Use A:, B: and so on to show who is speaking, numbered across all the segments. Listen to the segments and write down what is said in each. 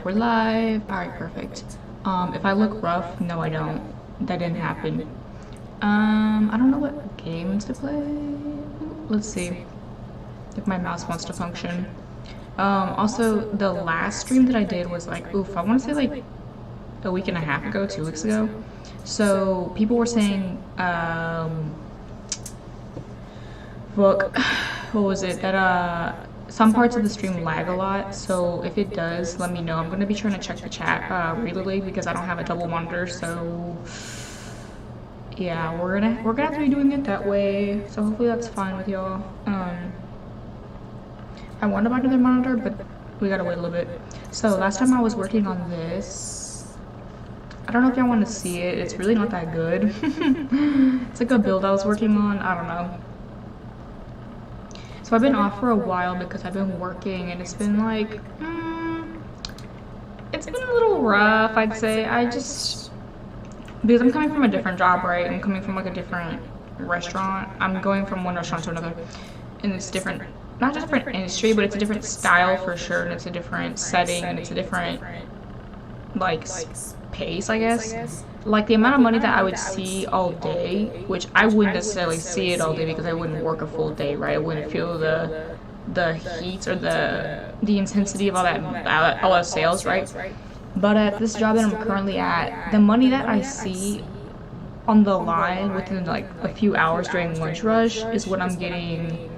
A: We're live. All right, perfect. If I look rough, no, I don't. That didn't happen. I don't know what games to play. Let's see if my mouse wants to function. Also, the last stream that I did was like, oof, I want to say like a week and a half ago, 2 weeks ago. So people were saying, look, what was it? That some parts of the stream lag a lot, so if it does, let me know. I'm gonna be trying to check the chat regularly because I don't have a double monitor, so yeah, we're gonna have to be doing it that way. So hopefully that's fine with y'all. I want to buy another monitor, but we gotta wait a little bit. So last time I was working on this. I don't know if y'all want to see it. It's really not that good. It's like a build I was working on. I don't know. So I've been off for a while because I've been working, and it's been like, it's been a little rough, I'd say. Because I'm coming from a different job, right? I'm coming from like a different restaurant. I'm going from one restaurant to another, and it's different, not just different industry, but it's a different style for sure, and it's a different setting, and it's a different, like, pace, I guess. Like the amount of money that I would see all day, which I wouldn't necessarily see it all day because I wouldn't work a full day, right? I wouldn't feel the heat or the intensity of all that sales, right? But at this job that I'm currently at, the money that I see on the line within like a few hours during lunch rush is what I'm getting,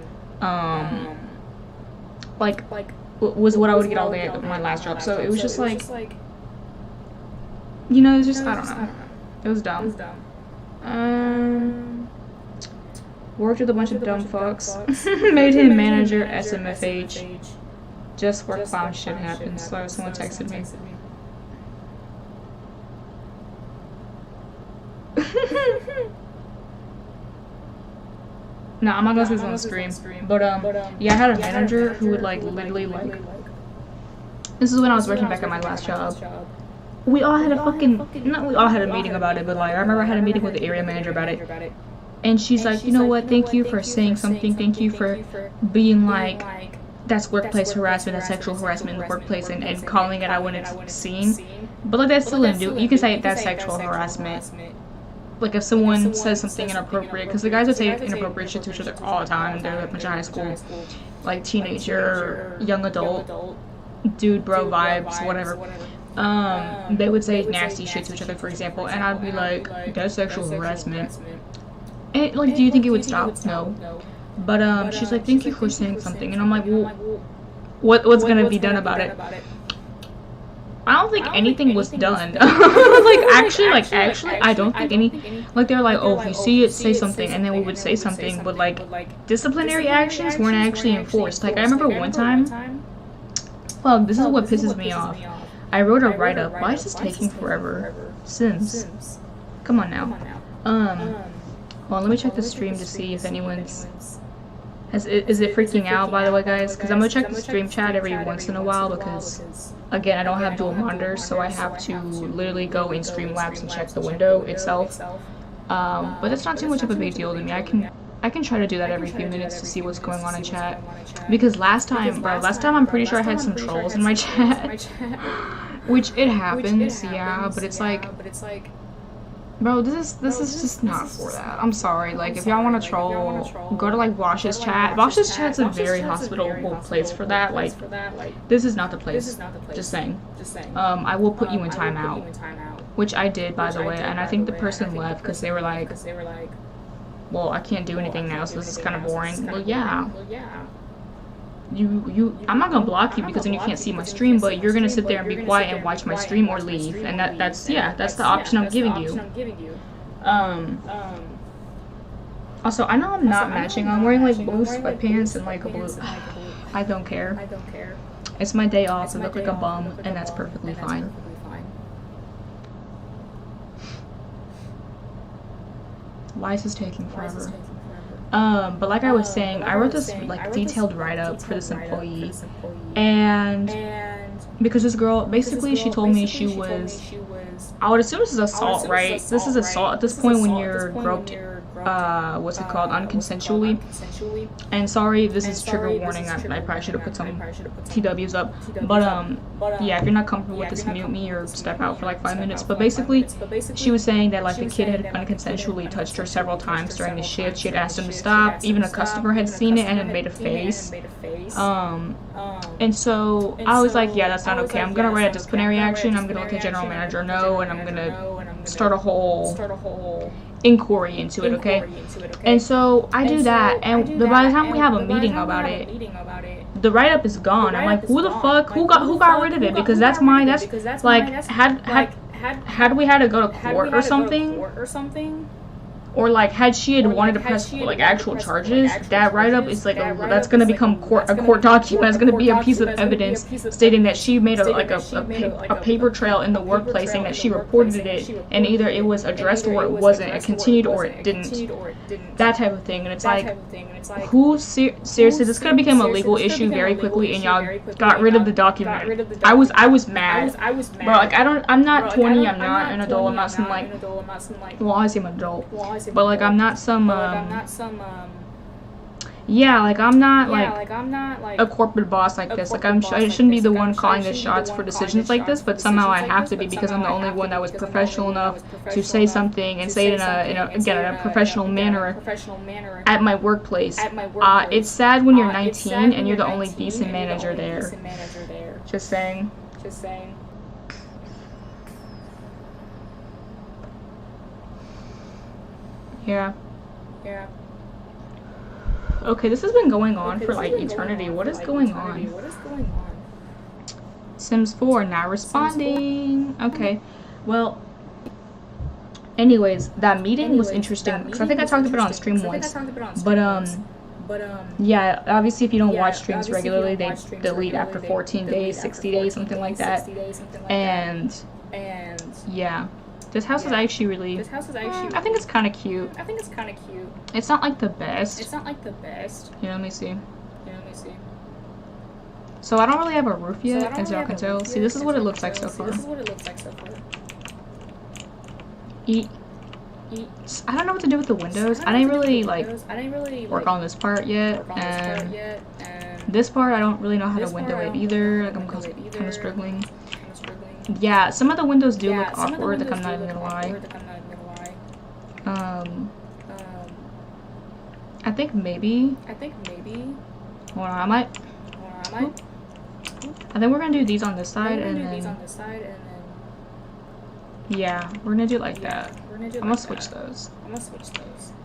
A: was what I would get all day at my last job. So it was just like, you know, it's just, I don't know. It was dumb. Worked with a bunch of dumb fucks. Made him manager, SMFH. Just where clown shit happens. So someone texted me. No, I'm not gonna say this on the stream. But yeah, I had a manager who would like literally like. This is when I was working back at my last job. We all had a we all had a meeting about it, but like I remember I had a meeting with the area manager about it, and she's like, you know what, thank you for saying something, thank you for being like, that's workplace harassment, that's sexual harassment in the workplace, and calling it out when it's seen, but like that's still you can say that's sexual harassment, like if someone says something inappropriate, because the guys would say inappropriate shit to each other all the time, and they're a bunch of high school, like teenager, young adult, dude bro vibes, whatever. They would say nasty shit to each other, for example, and I'd be like, that's sexual harassment. And like, do you think it would stop? No. But she's like, thank you for saying something, and I'm like, well, what's gonna be done about it? I don't think anything was done. actually, I don't think any. Like they're like, oh, if you see it, say something, and then we would say something, but like disciplinary actions weren't actually enforced. Like I remember one time. Fuck, this is what pisses me off. I wrote a write-up. Why is this taking forever? Sims. Come on now. Well, let me check the stream to see if anyone's... Is it freaking out, by the way, guys? Because I'm going to check the stream chat every once in a while because, again, I don't have dual monitors, so I have to literally go in Streamlabs and check the window itself. But it's not too much of a big deal to me. I can try to do that every few minutes to see what's going on in chat. Because last time I'm pretty sure I had some trolls in my chat. Which it happens, yeah, but it's like, bro, this is just not for that. I'm sorry, like, if y'all want to troll, go to, like, Wash's chat. Wash's chat's a very hospitable place for that, like, this is not the place, just saying. I will put you in timeout, which I did, by the way, and I think the person left because they were like, well, I can't do anything now, so this is kind of boring. Well, yeah. I'm not gonna block you because then you can't see my stream, but you're gonna sit there and be quiet and watch my stream or leave, and that's the option I'm giving you. Also, I know I'm not matching. I'm wearing like blue sweatpants and like a blue. I don't care. It's my day off. I look like a bum, and that's perfectly fine. Why is this taking forever? But like I was saying, I wrote this like detailed write-up for this employee, and because this girl, basically she told me she was, I would assume this is assault, right? This is assault at this point when you're groped what's it called, unconsensually. And sorry, this is trigger warning. I probably should have put some TWs up. But yeah, if you're not comfortable with this, mute me or step out for like 5 minutes. But basically, she was saying that like the kid had unconsensually touched her several times during the shift. She had asked him to stop. Even a customer had seen it and had made a face. And so I was like, yeah, that's not okay. I'm gonna write a disciplinary action. I'm gonna let the general manager know, and I'm gonna start a whole inquiry into it, okay? And so I do that, and by the time we have a meeting about it, the write-up is gone. I'm like, who the fuck? Who got rid of it? Because that's like, had we had to go to court or something, or like had she had wanted to press like actual charges, that write-up is like that's gonna become a court document. It's gonna be a piece of evidence stating that she made a paper trail in the workplace saying that she reported it, and either it was addressed or it wasn't, it continued or it didn't, that type of thing. And it's like, seriously, this could have become a legal issue very quickly, and y'all got rid of the document. I was mad, bro. Like I'm not 20, I'm not an adult, I'm not some like, well, I say I'm an adult. But like I'm not some yeah, like I'm not like a corporate boss like this. Like I shouldn't be the one calling the shots for decisions like this, but somehow I have to be because I'm the only one that was professional enough to say something and say it in a professional manner at my workplace. It's sad when you're 19 and you're the only decent manager there. Just saying. Yeah. Okay, this has been going on for like eternity. What is going on? Sims 4 not responding. Okay. Well, anyways, that meeting was interesting because I think I talked about it on stream once. But yeah, obviously if you don't watch streams regularly, they delete after 14 days, 60 days, something like that. And yeah. This house is actually really, I think it's kind of cute. It's not like the best. Here, let me see. So I don't really have a roof yet, as y'all can tell. See, this is what it looks like so far. I don't know what to do with the windows. I didn't really like work on this part yet, and this part I don't really know how to window it either. Like I'm kind of struggling. Yeah, some of the windows do look awkward, like I'm not even gonna lie. I think maybe. Hold on, I might. I think we're gonna do these on this side and then. Yeah, we're gonna do it like that. I'm gonna switch those.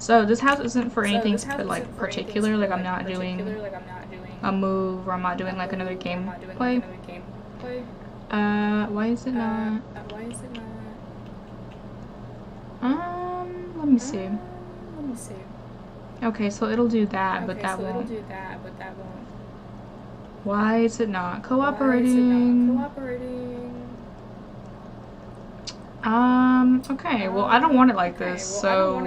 A: So this house isn't for anything like particular. Like I'm not doing a move, or I'm not doing like another gameplay. Why is it not? Let me see. Okay, so it'll do that, but that won't. Why is it not cooperating? Okay, well, I don't want it like this, so.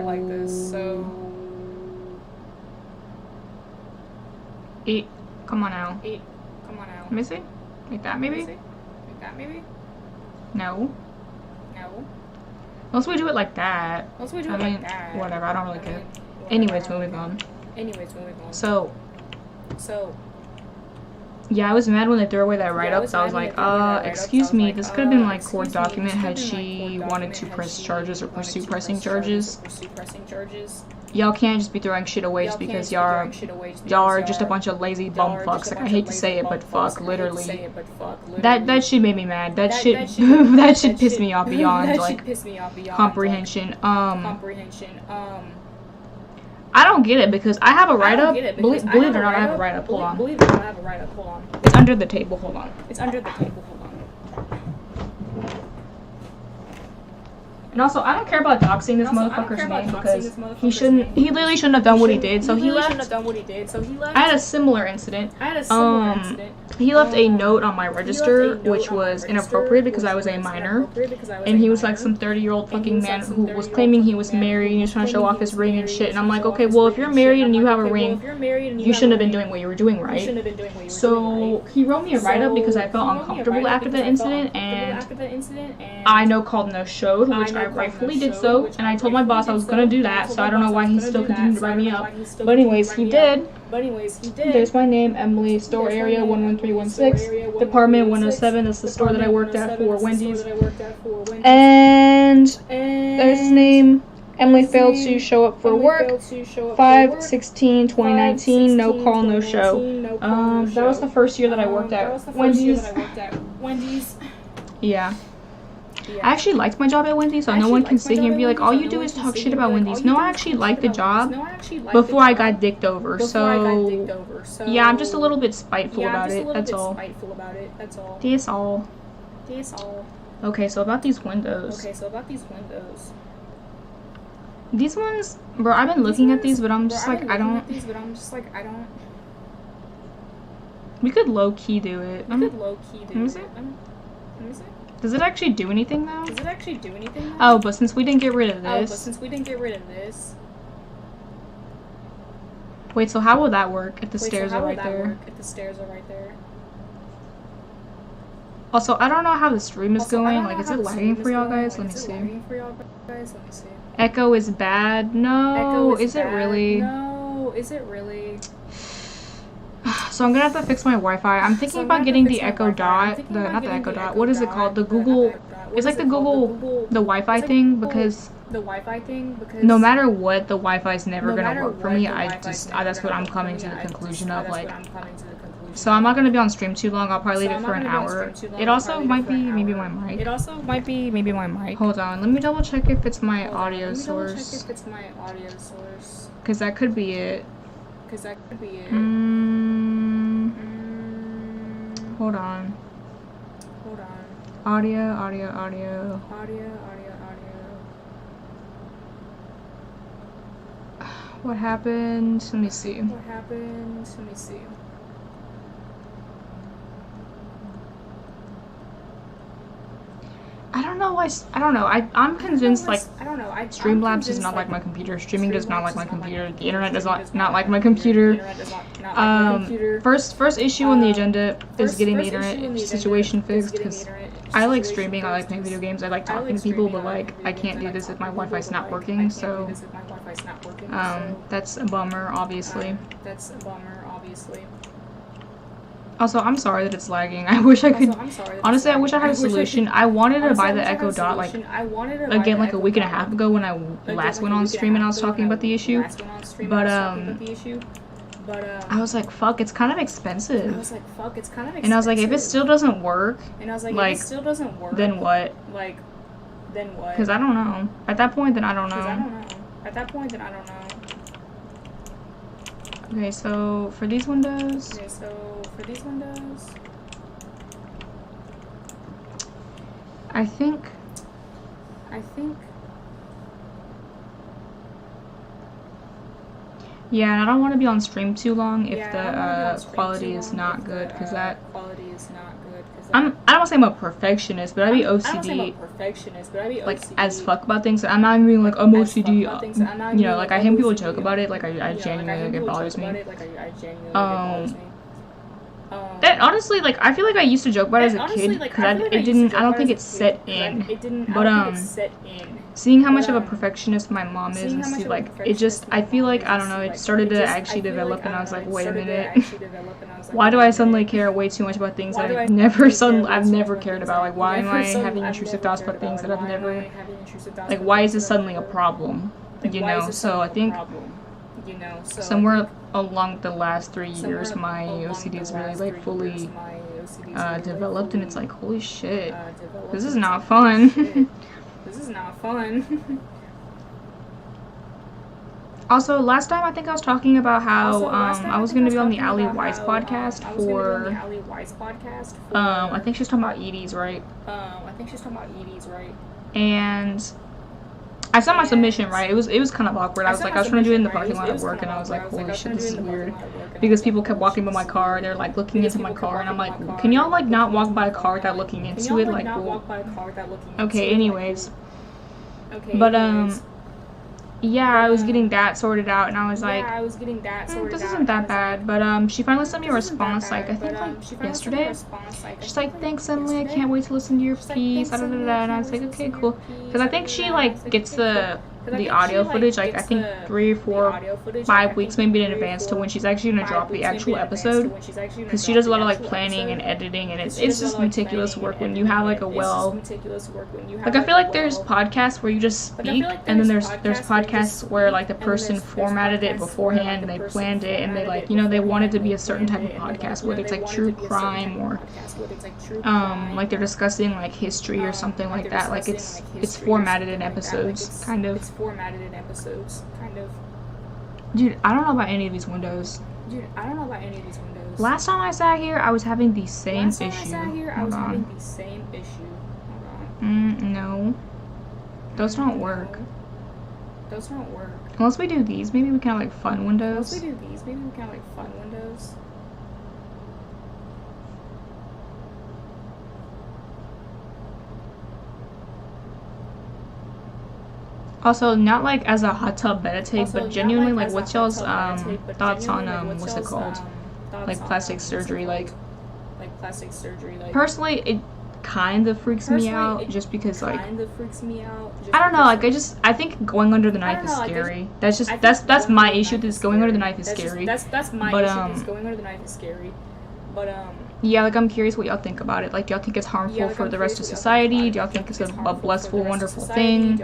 A: Come on now. Let me see. Like that, maybe? No. Unless we do it like that. I mean, whatever, I don't really care. Anyways, moving on. So. Yeah, I was mad when they threw away that write-up, so I was like, excuse me, this could have been like court document had she wanted to press charges or pursue pressing charges. Y'all can't just be throwing shit away just because y'all are just a bunch of lazy bum fucks. Like, I hate to say it, but fuck, literally. That shit made me mad. That shit that shit pissed me off beyond like comprehension. I don't get it because I have a write-up. Believe it or not, I have a write-up. Hold on. It's under the table. Hold on. And also, I don't care about doxing this motherfucker's name because he literally shouldn't have done what he did. So he left. I had a similar incident. He left a note on my register, which was inappropriate because I was a minor. And he was like some 30-year-old fucking man who was claiming he was married and he was trying to show off his ring and shit. And I'm like, okay, well, if you're married and you have a ring, you shouldn't have been doing what you were doing, right? So he wrote me a write-up because I felt uncomfortable after that incident, and I no called no showed, which I rightfully did so, and I told my boss I was gonna do that, so I don't know why he still continued to write me up. But anyways, he did. There's my name, Emily, store area 11316, department 107, that's the store that I worked at for Wendy's. And there's his name. Emily failed to show up for work. 5/16/2019, no call, no show. That was the first year that I worked at Wendy's. Yeah. I actually liked my job at Wendy's, so no one can sit here and be like, all you do is talk shit about Wendy's. No, I actually liked the job before I got dicked over, so yeah, I'm just a little bit spiteful about it, that's all. That's all. Okay, so about these windows. These ones, bro, I've been looking at these, but I'm just like, I don't. We could low-key do it. Let me see. Does it actually do anything though? Oh, but since we didn't get rid of this. Wait, so how will that work if the stairs are right there? Also, I don't know how the stream is going. Like, is it lagging for y'all guys? Let me see. Echo is bad. No, is it really? So I'm gonna have to fix my Wi-Fi. I'm thinking about getting the Echo Dot, not the Echo Dot, what is it called? The Google, it's like the Google, the Wi-Fi thing, because no matter what, the Wi-Fi is never gonna work for me. That's what I'm coming to the conclusion of, like, so I'm not gonna be on stream too long. I'll probably leave it for an hour. It also might be maybe my mic. Hold on, let me double check if it's my audio source. Cause that could be it. Hold on. Audio. What happened? Let me see. I don't know. I'm convinced, like, Streamlabs does not like my computer. Streaming does not like my computer. The internet does not like my computer. First issue on the agenda is getting the internet situation fixed, because I like streaming, I like playing video games, I like talking to people, but, like, I can't do this if my Wi-Fi's not working, so that's a bummer, obviously. Also, I'm sorry that it's lagging. I wish I could. Honestly, I wish I had a solution. I wanted to buy the Echo Dot, like, again, like a week and a half ago when I last went on stream and I was talking about the issue. But, I was like, fuck, it's kind of expensive. And I was like, if it still doesn't work, like, then what? Because I don't know. At that point, then I don't know. Okay, so for these windows. I think. Yeah, and I don't want to be on stream too long if the quality is not good, because that. I don't want to say I'm a perfectionist, but I be OCD, like, as fuck about things. I'm not even like, I'm OCD, you know, like, I hear people joke about it, like, I genuinely, like, it bothers me. That honestly, like, I feel like I used to joke about it as a kid, because I don't think it's set in, but, seeing how much of a perfectionist my mom is, and see, like, it just, I feel like, I don't know, it started to actually develop, and I was like, wait a minute, why do I suddenly care way too much about things that I've never cared about? Like, why am I having intrusive thoughts about things that I've never, like, why is this suddenly a problem, you know? So I think somewhere along the last 3 years, my OCD is really, like, fully developed, and it's like, holy shit, this is not fun. Also, last time I think I was talking about how I was going to be on the Ali Weiss podcast for I think she was talking about EDs, right? And I saw my submission, right? It was kind of awkward. I was trying to do it in the parking lot at work, and I was like, holy shit, this is weird. Because people kept walking by my car, they're like looking into my car, and I'm like, can y'all like not walk by a car without looking into it? Like, well, okay, anyways. But yeah, I was getting that sorted out, and I was like,
B: I was getting that sorted
A: this
B: out.
A: isn't that bad. But she finally sent me a response, like I think like yesterday. She's like, thanks Emily, I can't wait to listen to your piece. Da, da, da, da. And I was like, okay, cool, because I think she like gets the audio footage, like I think 3 or 4, 5 weeks maybe in advance to when she's actually gonna drop the actual episode, because she does a lot of like planning and editing, and it's just meticulous work when you have like a like I feel like there's podcasts where you just speak, and then there's podcasts where like the person formatted it beforehand and they planned it, and they like, you know, they want it to be a certain type of podcast, whether it's like true crime or like they're discussing like history or something like that. Like it's formatted in episodes, kind of. Dude, I don't know about any of these windows. Last time I sat here, I was having the same issue. Hold on. No. Those don't work. Unless we do these, maybe we can have like fun windows. Also, not like as a hot tub beta take, but genuinely, like, what's y'all's thoughts on what's it called, like plastic surgery? Like, personally, it kind of freaks me out, just because like I don't know, like I think going under the knife is scary. That's my issue with this. Going under the knife is scary. But yeah, like I'm curious what y'all think about it. Like, do y'all think it's harmful for the rest of society? Do y'all think it's a blissful, wonderful thing?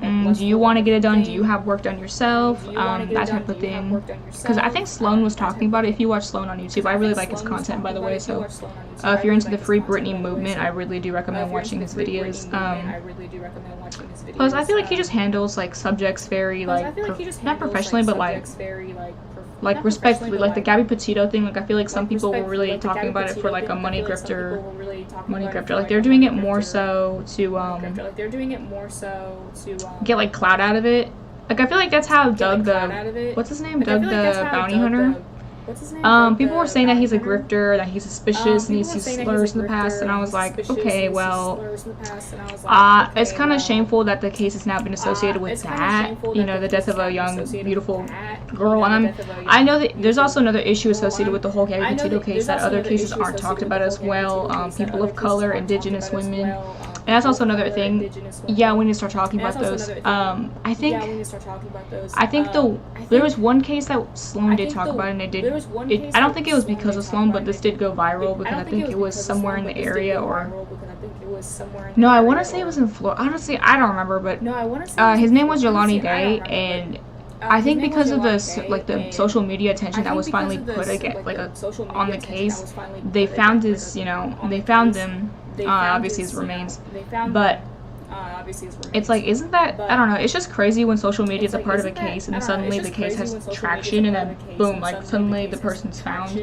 A: Do you want to get it done? Do you have work done yourself? That type of thing. Because I think Sloan was talking about it. If you watch Sloan on YouTube, I really like his content, by the way. So if you're into the Free Britney movement, I really do recommend watching his videos. Plus, I feel like he just handles like subjects very like not professionally, but like respectfully, like the Gabby Petito thing. Like I feel like some people were really talking about it for like a money grifter. Like they're doing it more so to get like clout out of it. Like I feel like that's how Doug the what's his name? Doug the bounty hunter. People were saying that he's a grifter, that he's suspicious, and he's used slurs in the past, and I was like, okay, well, it's kind of shameful that the case has now been associated with that, you know, the death of a young, beautiful girl, and I know that there's also another issue associated with the whole Gabby Petito case that other cases aren't talked about as well, people of color, indigenous women, and that's also another thing. Yeah, we need to start talking about those. I think there was one case that Sloan did talk about, and I don't think it was because of Sloan, but this did go viral because I think it was somewhere in the area, or no, I want to say it was in Florida. Honestly, I don't remember, but his name was Jelani Day, and I think because of the social media attention that was finally put on the case, they found his, they found him, obviously his remains, but it's like, isn't that, I don't know, it's just crazy when social media is a part of a case and then suddenly the case has traction and then boom, like suddenly the person's found.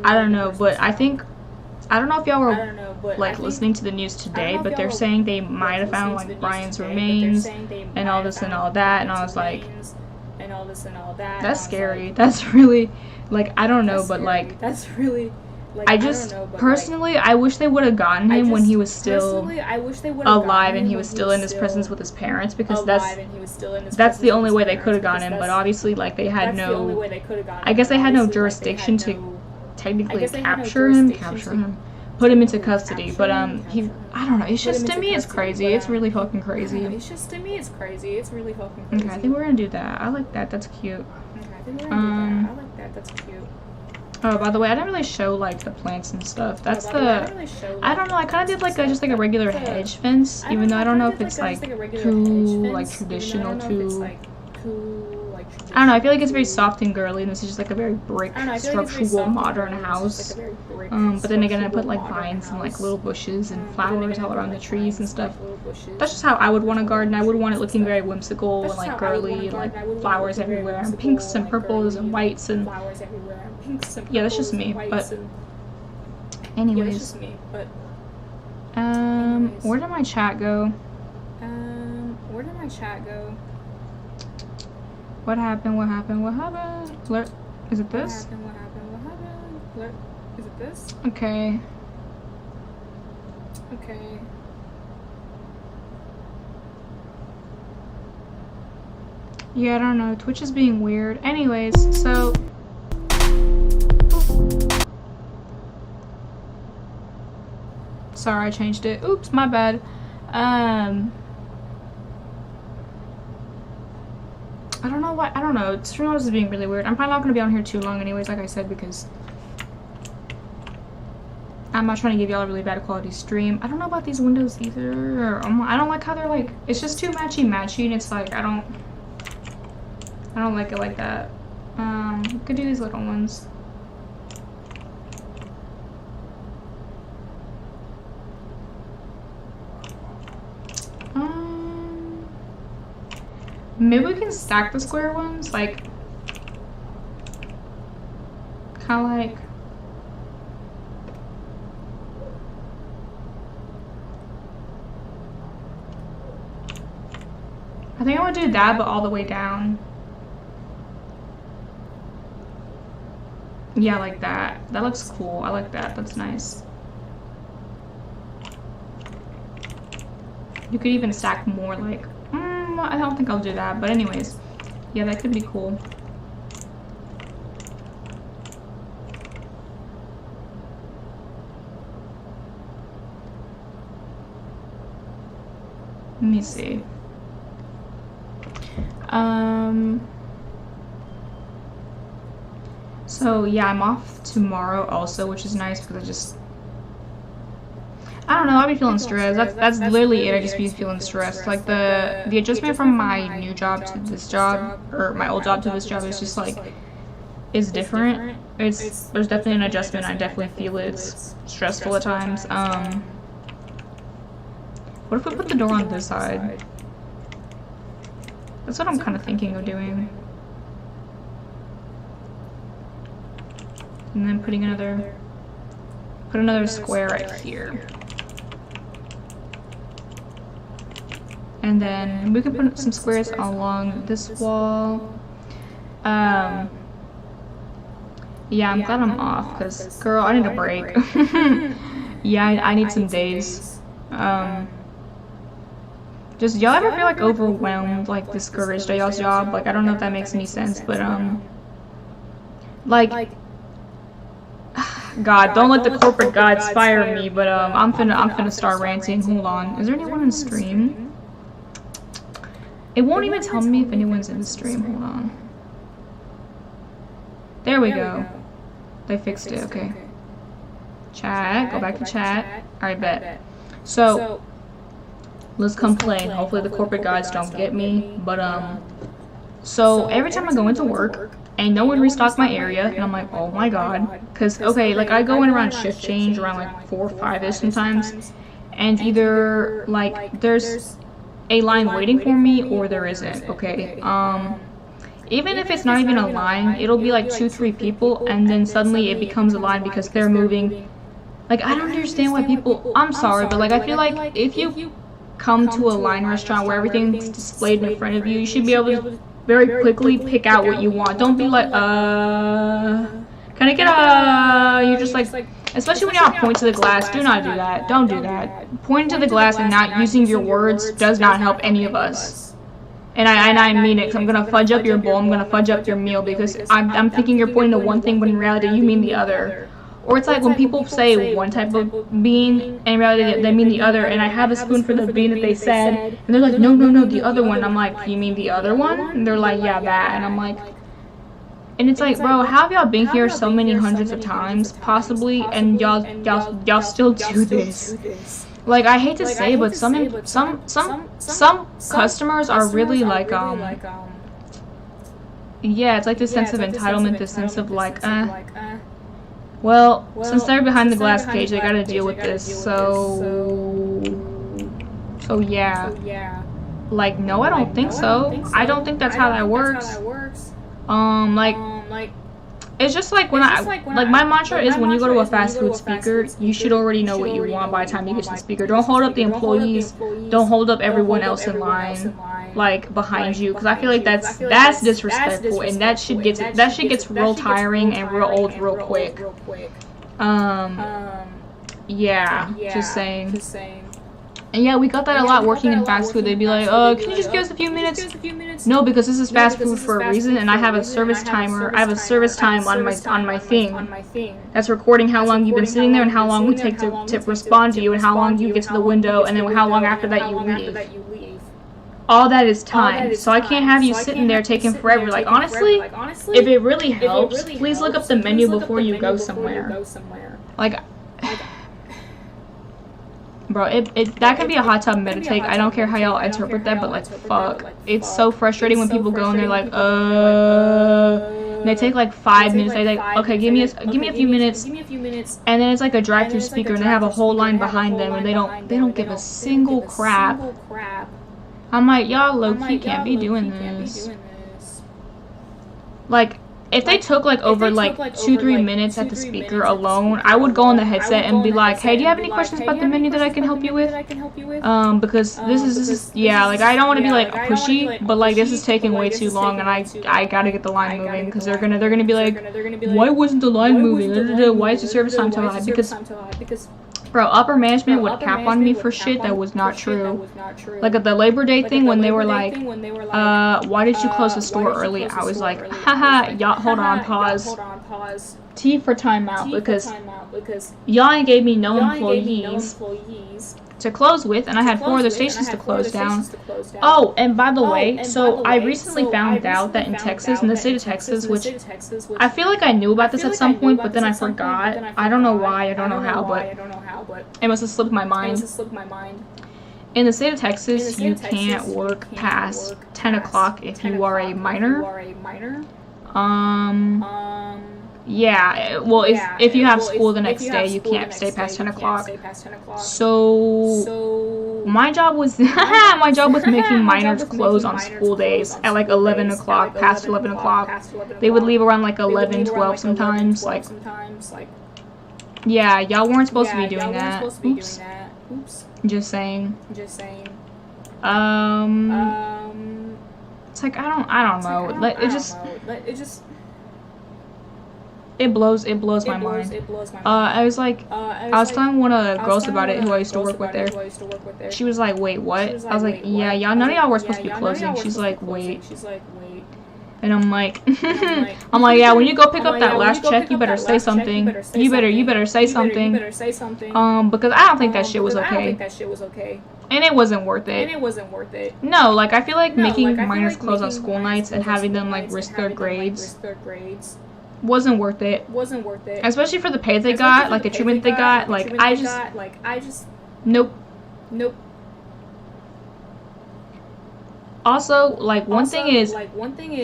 A: I don't know, but I don't know if y'all were like listening to the news today, but they're saying they might have found like Brian's remains and all this and all that, and I was like, that's scary. That's really, like, I don't know, but like, I just personally, I wish they would have gotten him when he was still alive and he was still in his presence with his parents, because that's the only way they could have gotten him. But obviously, like, they had no, I guess they had no jurisdiction to technically capture him, put him into custody. But I don't know. It's just, to me, it's crazy. It's really fucking crazy. Okay, I think we're gonna do that. I like that. That's cute. Oh, by the way, I didn't really show like the plants and stuff. That's I don't know, I kind of did like just like a regular hedge fence, even though I don't know if it's like too like traditional, I don't know, I feel like it's very soft and girly, and this is just like a very brick, structural, modern house. But then again, I put like vines and like little bushes and flowers all around the trees and stuff. That's just how I would want a garden. I would want it looking very whimsical and like girly and like flowers everywhere and pinks and purples and whites and yeah, that's just me. But anyways, where did my chat go? What happened? Flirt. Is it this? Okay. Yeah, I don't know. Twitch is being weird. Anyways, so... Sorry, I changed it. Oops, my bad. I don't know why. I don't know. Streamlabs is being really weird. I'm probably not going to be on here too long anyways, like I said, because I'm not trying to give y'all a really bad quality stream. I don't know about these windows either. I don't like how they're like, it's just too matchy-matchy, and it's like, I don't like it like that. We could do these little ones. Maybe we can stack the square ones, like, kind of like, I think I want to do that, but all the way down. Yeah, like that. That looks cool. I like that. That's nice. You could even stack more, like, I don't think I'll do that, but anyways, yeah, that could be cool. Let me see. So yeah, I'm off tomorrow also, which is nice because I don't know, I'll be feeling stressed. That's literally it. I just be feeling stressed. Like the adjustment from my new job to this job, or my old job to this job, is just like, is different. There's definitely an adjustment. I definitely feel it. It's stressful at times. What if we put the door on this side? That's what I'm kind of thinking of doing. And then put another square right here. And then we can put some squares along this wall. Yeah, I'm glad I'm off, because, girl, I need a break. Yeah, I need some days. Just, y'all ever feel, like, overwhelmed, like, discouraged at y'all's job? Like, I don't know if that makes any sense, but, like, God, don't let the corporate gods fire me, but, I'm finna start ranting. Hold on. Is there anyone in stream? It won't even tell me if anyone's in the stream. Hold on. There we go. They fixed it. Okay. Chat. Go back to chat. Alright, bet. So, let's complain. Hopefully the corporate gods don't get me. But, so every time I go into work and no one restocked my area, and I'm like, oh my god. Because, okay, like I go in around shift change around like 4 or 5-ish sometimes. And either, like, there's a line waiting for me or there isn't, okay? Even if it's not even a line, it'll be like 2-3 people, and then suddenly it becomes a line because they're moving. Like, I don't understand why people, I'm sorry, but like I feel like if you come to a line restaurant where everything's displayed in front of you, you should be able to very quickly pick out what you want. Don't be like, can I get you're just like, especially when you're pointing to the glass, do not do that. Don't do that. Pointing to the glass and not using your words does not help any of us. And I mean it, because I'm gonna fudge up your bowl, I'm gonna fudge up your meal, because I'm thinking you're pointing to one thing, but in reality you mean the other. Or it's like when people say one type of bean, and in reality they mean the other, and I have a spoon for the bean that they said, and they're like, no, the other one. I'm like, you mean the other one? And they're like, yeah, that. And I'm like, and it's like, bro, how have y'all been here so many hundreds of times, possibly, and y'all still do this? Like, I hate to say, but some customers are really like, yeah, it's like this sense of entitlement, this sense of like, well, since they're behind the glass cage, they gotta deal with this, so yeah. Like, no, I don't think so. I don't think that's how that works. Like, it's just like when my mantra is when you go to a fast food speaker, you should already know what you want by the time you get to the speaker. Don't hold up the employees, don't hold up everyone else in line, like, behind you, because I feel like that's disrespectful, and that shit gets real tiring and real old real quick. Yeah, just saying. And yeah, we got that a lot working in fast food. They'd be like, can you just give us a few minutes? No, because this is fast food for a reason, and I have a service timer. I have a service time on my thing that's recording how long you've been sitting there and how long we take to respond to you and how long you get to the window and then how long after that you leave. All that is time, so I can't have you sitting there taking forever. Like, honestly, if it really helps, please look up the menu before you go somewhere. Like, bro, that can be a hot tub meditate. I don't care how y'all interpret that, but like, fuck. It's so frustrating when people go and they're like, and they take like 5 minutes. They're like, okay, give me a few minutes, and then it's like a drive-through speaker, and they have a whole line behind them, and they don't give a single crap. I'm like, y'all low-key can't be doing this. Like, if they took like over like 2-3 minutes at the speaker alone, I would go on the headset and be like, hey, do you have any questions about the menu that I can help you with? Because this is yeah, like, I don't want to be like pushy, but like, this is taking way too long, and I gotta get the line moving, because they're gonna be like, why wasn't the line moving? Why is the service time so high? Because bro, upper management would cap on me for shit that was not true. Like at the Labor Day thing, when they were like, why did you close the store early? I was like, haha, y'all, hold on, pause. T for timeout, because y'all ain't gave me no employees to close with, and I had 4 other stations to close down. Oh, and by the way, so I recently found out that in Texas, in the state of Texas, which I feel like I knew about this at some point, but then I forgot. I don't know why, I don't know how, but it must have slipped my mind. In the state of Texas, you can't work past 10 o'clock if you are a minor. Yeah, well, if you have school the next day, you can't stay past 10 o'clock. So my job was making minors close on school days at like 11 o'clock, past 11 o'clock. They would leave around like 11, 12 sometimes. Like, yeah, y'all weren't supposed to be doing that. Oops. Just saying. It's like, I don't know. Like, it just It blows my mind. I was telling one of the girls about it who I used to work with there. She was like, wait, what? I was like, yeah, y'all, none of y'all were supposed to be closing. She's like, wait. And I'm like, yeah, when you go pick up that last check, you better say something. You better say something. Because I don't think that shit was okay. And it wasn't worth it. No, like, I feel like making minors close on school nights and having them, like, risk their grades wasn't worth it. Especially for the pay they got, like, the treatment they got. Like, I just... Nope. Also, like, one thing is,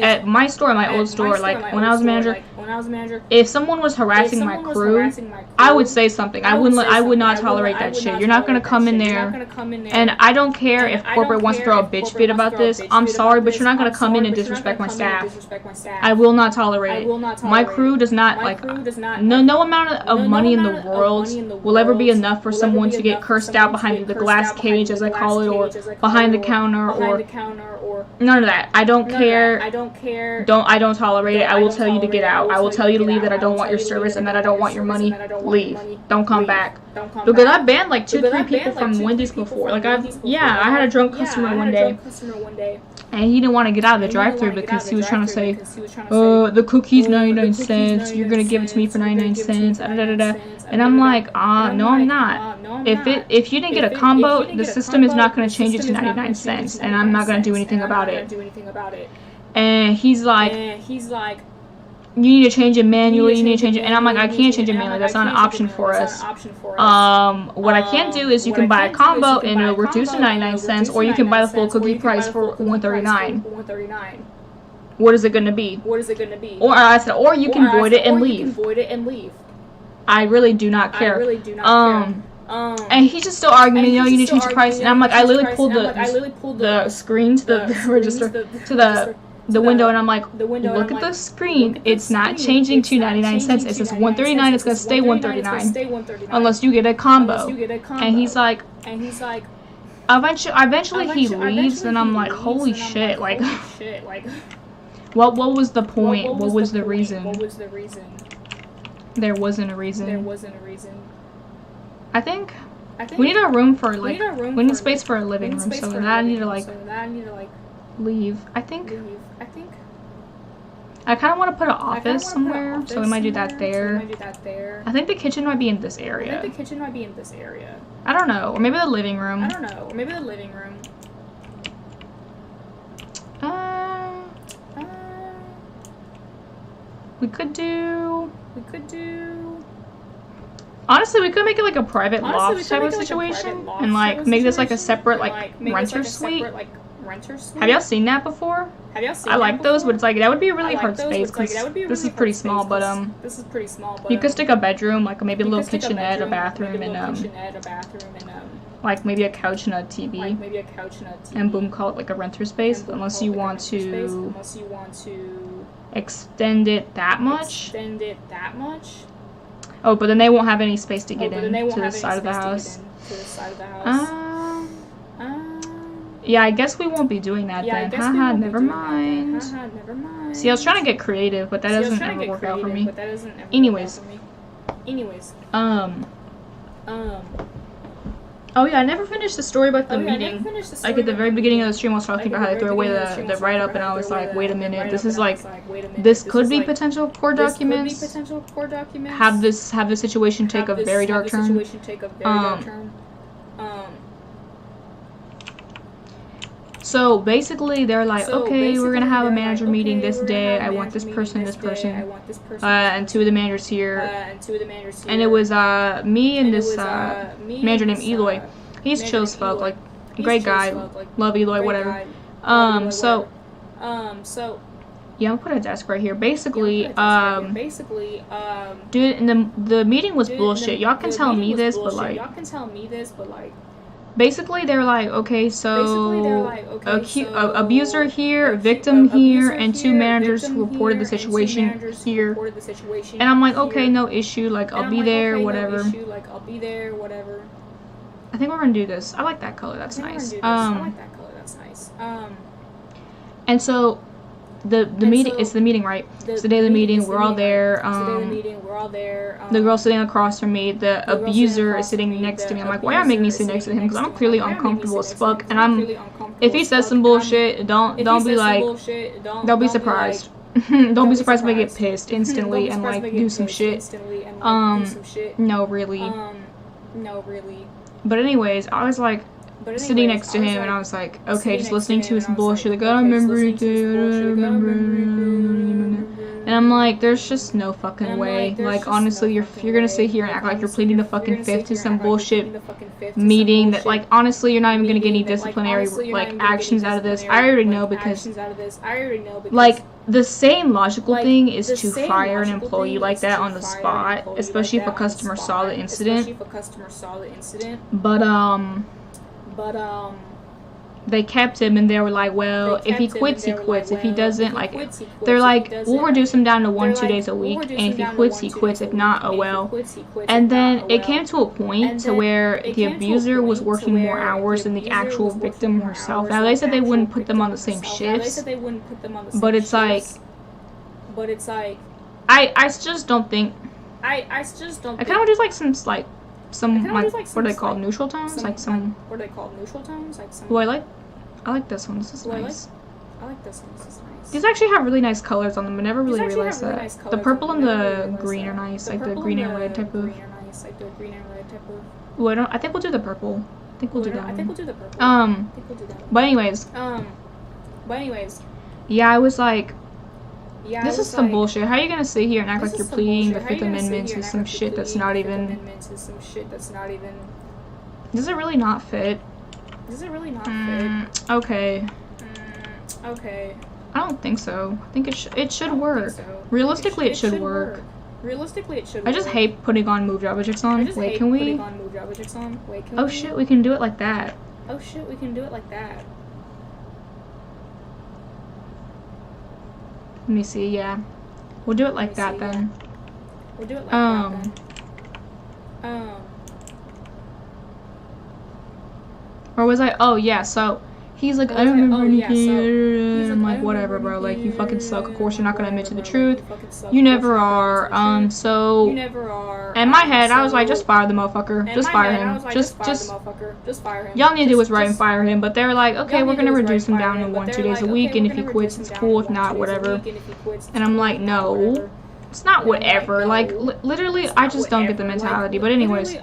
A: at my store, my old store, like, when I was a manager, if someone was harassing my crew, I would say something. I would not tolerate that shit. You're not gonna come in there, and I don't care if corporate wants to throw a bitch fit about this. I'm sorry, but you're not gonna come in and disrespect my staff. I will not tolerate it. My crew does not, like, no amount of money in the world will ever be enough for someone to get cursed out behind the glass cage, as I call it, or behind the counter, or none of that. I don't care. I don't tolerate it. I will tell you to get out. I will tell you to leave, that I don't want your service and that I don't want your money. Leave. Don't come back. Because I banned like 2-3 people from Wendy's before. Like, I had a drunk customer one day, and he didn't want to get out of the drive-thru because he was trying to say, the cookie's 99 cents. You're gonna give it to me for 99 cents. And I'm like, no, I'm not. If you didn't get a combo, the system is not going to change it to 99 cents, and I'm not going to do anything about it. And he's like, you need to change it manually, and I'm like, I can't change it manually, that's not an option for us. What I can do is you can buy a combo and it'll reduce to 99 cents, or you can buy the full cookie price for $139. What is it going to be? Or I said, or you can void it and leave. I really do not care. And he's just still arguing, you need to change the price, and I'm like, I literally pulled the screen to the register, to the window, and I'm like, look at the screen, it's not changing to 99 cents, it says 139, it's gonna stay 139, unless you get a combo. And he's like, eventually he leaves, and I'm like, holy shit, like, what was the point, what was the reason? There wasn't a reason. I think We need a room for like we need space for a living room, so that I need to like leave. I think I kind of want to put an office somewhere, so we might do that there. I think the kitchen might be in this area. I don't know, or maybe the living room. We could do. Honestly, we could make it like a private loft type of situation, and like make this like a separate like renter suite. Have y'all seen that before? I like those, but it's like that would be a really hard space because this is pretty small. But you could stick a bedroom, like maybe a little kitchenette, a bathroom, and like maybe a couch and a TV, and boom, call it like a renter space. Unless you want to extend it that much. Oh, but then they won't have any space to get in to the side of the house. Yeah, I guess we won't be doing that then. Haha, never mind. See, I was trying to get creative, but that doesn't ever work out for me. Anyways. Oh yeah, I never finished the story about the meeting. Like at the very beginning of the stream, I was talking about how they threw away the write-up, and I was like, wait a minute, this is like, this could be potential core documents. Have the situation take a very dark turn. So basically, they're like, okay, we're gonna have a manager meeting this day. I want this person, and two of the managers here. And it was me and this manager named Eloy. He's chill as fuck, like great guy, love Eloy, whatever. So yeah, I'm gonna put a desk right here. Basically, dude, and the meeting was bullshit. Y'all can tell me this, but like. Basically, they're like, okay, so abuser here, victim here, and two managers who reported the situation here. And I'm like, okay, no issue. Like, I'll be there, whatever. I think we're gonna do this. I like that color. That's nice. And so the meeting. It's the meeting, right? It's the day of the meeting. We're all there. The girl sitting across from me, the abuser is sitting next to me. I'm like, why are you making me sit next to him? Because I'm clearly uncomfortable as fuck. And if he says some bullshit, don't be like, don't be surprised. Don't be surprised if I get pissed instantly and like do some shit. No, really. But anyways, I was like sitting next to him, and I was like, okay, just listening to his bullshit. Like, I don't remember anything. And I'm like, there's just no fucking way. Like, honestly, you're gonna sit here and act like you're pleading the fucking fifth to some bullshit meeting that, like, honestly, you're not even gonna get any disciplinary, like, actions out of this. I already know because, like, the same logical thing is to fire an employee like that on the spot, especially if a customer saw the incident. But, they kept him, and they were like, well, if he quits, he quits. If he doesn't, like, they're like, we'll reduce him down to 1-2 days a week, and if he quits, he quits. If not, oh well. And then it came to a point to where the abuser was working more hours than the actual victim herself. Now, they said they wouldn't put them on the same shifts, but it's like, I just don't think, I kind of just like some, like, like, what are they called? Neutral tones? Like some. Oh, I like this one. This is nice. These actually have really nice colors on them. I never really realized that. The purple and the green are nice, like the green and red type of. Oh, I think we'll do the purple. I think we'll do that one. But anyways. Yeah, I was like. This is some bullshit. How are you gonna sit here and act like you're pleading the Fifth Amendment to some shit that's not even... Does it really not fit? Okay. I don't think so. I think it should work. Realistically, it should work. I just hate putting on moved objects on. Wait, can we... Oh shit, we can do it like that. Let me see, yeah. We'll do it like that then. Or was I? Oh yeah, so He's like, I don't remember anything. I'm like, whatever, bro. Like, you fucking suck. Of course, you're not gonna admit to the truth. You never are. So in my head, I was like, just fire the motherfucker. Just fire him. Just fire him. Y'all need to do what's right and fire him. But they're like, okay, we're gonna reduce him down to 1-2 days a week, and if he quits, it's cool. If not, whatever. And I'm like, no. It's not whatever. Like, literally, I just don't get the mentality. But anyways,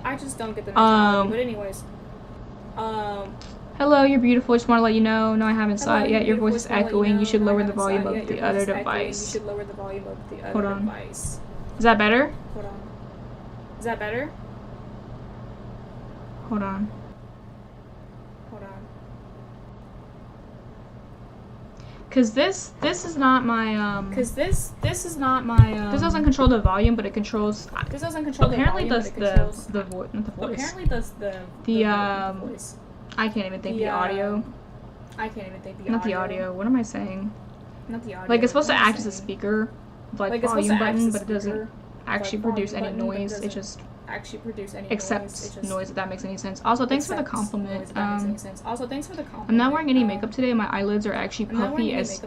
A: hello, you're beautiful. Just want to let you know. No, I haven't saw it yet. Your voice is echoing. You should lower the volume of the other device. Hold on. Is that better?
B: Hold on. Is that better?
A: Hold on.
B: Hold on.
A: Cause this is not my
B: this is not my
A: This doesn't control the volume, but it controls.
B: This doesn't control
A: apparently
B: the volume, but it controls
A: the voice, not the voice.
B: Apparently does the voice.
A: I can't even think the audio.
B: I can't even think the audio.
A: Not the audio. What am I saying?
B: Not the audio.
A: Like, it's supposed to act as a speaker, like volume button, but it doesn't actually produce any noise. It just accepts noise, if that makes any sense. Also, thanks for the compliment. I'm not wearing any makeup today. My eyelids are actually puffy as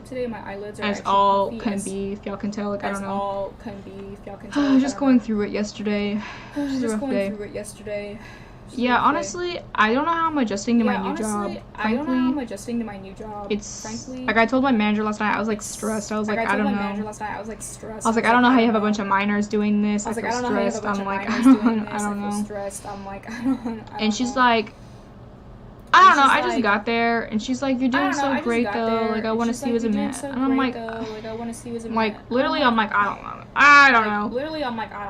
A: all can be, if y'all can tell. Like, I don't know. I was just going through it yesterday. It was a rough day. Yeah, honestly, I don't know how I'm adjusting to my new job. It's like I told my manager last night. I was like stressed. I was like, I don't know. I was like, I don't know how you have a bunch of minors doing this. I feel stressed. I'm like, I don't know. And she's like, I don't know. I just got there, and she's like, "You're doing so great, though. Like, I want to see you as a man." And I'm like, literally, I'm like, I don't know.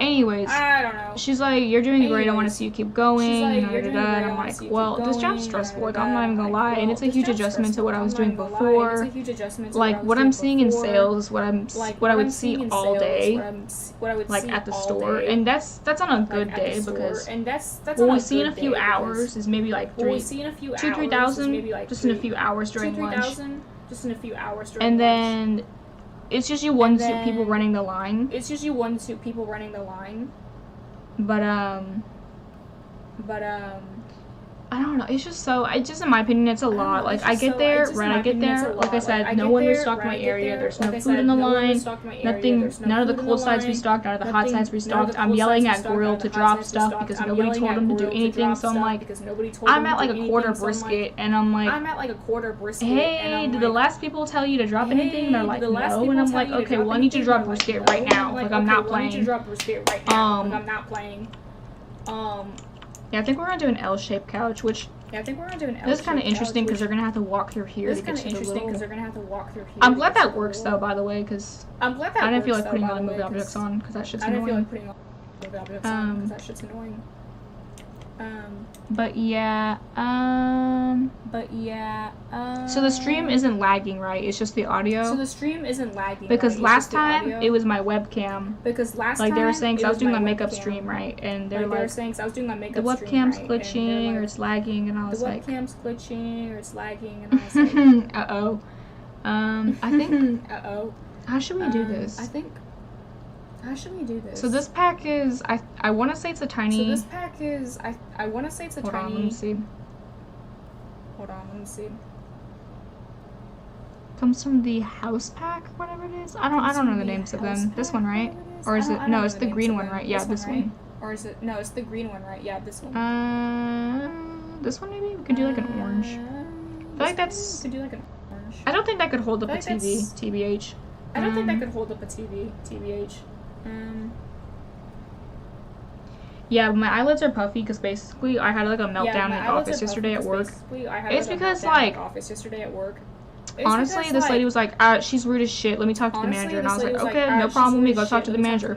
A: Anyways, she's like, "You're doing great. I want to see you keep going." And I'm like, "Well, this job's stressful. Like, I'm not even gonna lie, and it's a huge adjustment to what I was doing before. Like, what I'm seeing in sales, what I would see all day, like at the store, and that's on a good day because what we see in a few hours is maybe like 2,000-3,000 just in a few hours during lunch. And then it's usually 1-2 people running the line. But I don't know. It's just so. In my opinion, it's a lot. Like, I get there, like I said, no one restocked my area. There's no food in the line. Nothing. None of the cold sides restocked. None of the hot sides restocked. I'm yelling at Grill to drop stuff because nobody told them to do anything. So I'm like, I'm at like a quarter brisket, and I'm like, hey, did the last people tell you to drop anything? And they're like, no. And I'm like, okay, well, I need you to drop brisket right now. Like, I'm not playing. Yeah, I think we're gonna do an L-shaped couch, which this is kind of interesting because they're gonna have to walk through here to get to the little. I'm glad that works though, by the way, because I didn't feel like putting all the movie objects on because that shit's annoying. But yeah, so the stream isn't lagging, right? It's just the audio. Because last time it was my webcam. Like they were saying, cause I was doing my makeup stream, right? And they're like, the webcam's glitching or it's lagging, and I was like, uh-oh. I think. How should we do this? So this pack is, I want to say it's a tiny. Hold on, let me see. Comes from the house pack, whatever it is. I don't know the names of them. This one, right? Or is it? No, it's the green one, right? Yeah, this one. This one maybe? We could do like an orange. I feel like that's. I don't think that could hold up a TV, TBH. Yeah, my eyelids are puffy because basically I had like a meltdown in the office yesterday at work. It's because like, honestly, this lady was like, she's rude as shit. Let me talk to the manager. And I was like, okay, no problem. We go talk to the manager.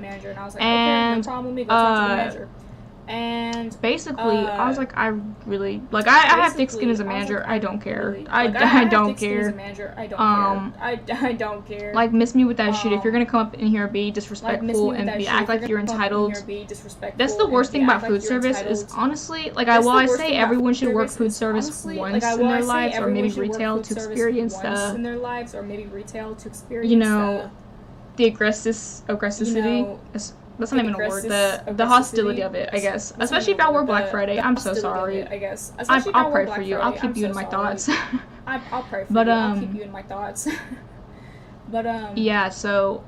A: And basically, I was like, I really like. I have thick skin as a manager. I don't care. I don't care. Like, miss me with that shit. If you're gonna come up in here and be disrespectful and act like you're entitled, that's the worst thing about food service. Is honestly, like, I say everyone should work food service once in their lives, or maybe retail to experience the, you know, the aggressivity. That's not even a word. The hostility of it, I guess. Especially if y'all work Black Friday. I'm so sorry. I'll pray for you. I'll keep you in my thoughts.
B: I'll pray for
A: But,
B: you. I'll keep you in my thoughts. But
A: yeah, so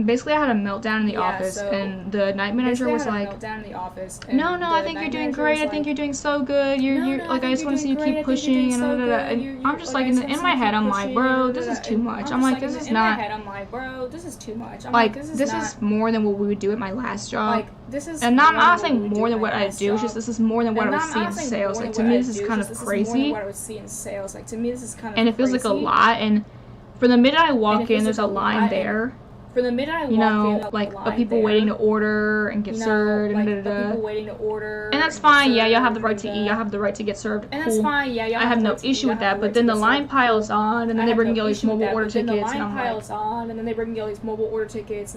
A: basically I had a meltdown in the
B: Yeah,
A: office,
B: so
A: and the night manager was like,
B: meltdown in the office.
A: no, I think you're doing great. I think you're doing so good. You're like, I just want to see you keep pushing and and I'm just like in my head, I'm like, bro, this is too much. I'm like, this is not.
B: In my head, I'm like, bro, this is too much. I'm
A: like
B: this
A: is more than what we would do at my last job.
B: Like this is.
A: And I'm not
B: saying
A: saying more than what I do. It's just this is more than what I would see in sales. Like to me, this is kind of crazy.
B: What I would see in sales. Like to me, this is kind of.
A: And it feels like a lot. And for the minute I walk in, there's a line there.
B: For the minute I walk
A: you know,
B: in,
A: like of people waiting to order and get served,
B: like,
A: and
B: people waiting to order.
A: and that's fine. Yeah, y'all have the right to eat. Y'all have the right to get served.
B: And
A: cool.
B: that's fine. Yeah, y'all
A: I have no issue with that. But then the line piles on, and then they bring you all these mobile order tickets, and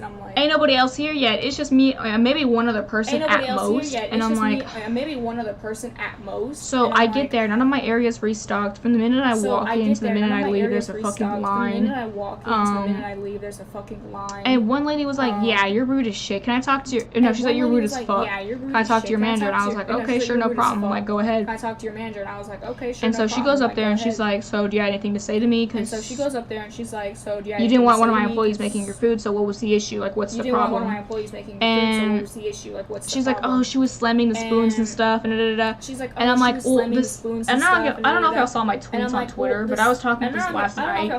A: I'm like, ain't nobody else here yet. It's just me, maybe one other person at most, and I'm like,
B: maybe one other person at most.
A: So I get there, none of my area's restocked. From the minute I walk in to the minute I leave, there's a fucking line. And one lady was like, yeah, you're rude as shit. Can I talk to your... No, she's like, you're rude as fuck. Can I talk to your manager? And I was like, okay, sure, no problem. Like, go ahead.
B: Can I talk to your manager? And I was like, okay, sure,
A: and so she goes up there and she's like, so do you have anything to say to me?
B: And so she goes up there and she's like, so do you have
A: you didn't want one of my employees making your food, so what was the issue? Like, what's the problem?
B: You didn't want one of my employees making your food, so what was the issue? Like, what's the
A: she's like, oh, she was slamming the spoons and stuff, and da-da-da.
B: She's like,
A: and I'm like, well, this... And I don't know if y'all saw my tweets on Twitter, but I was talking about this last night.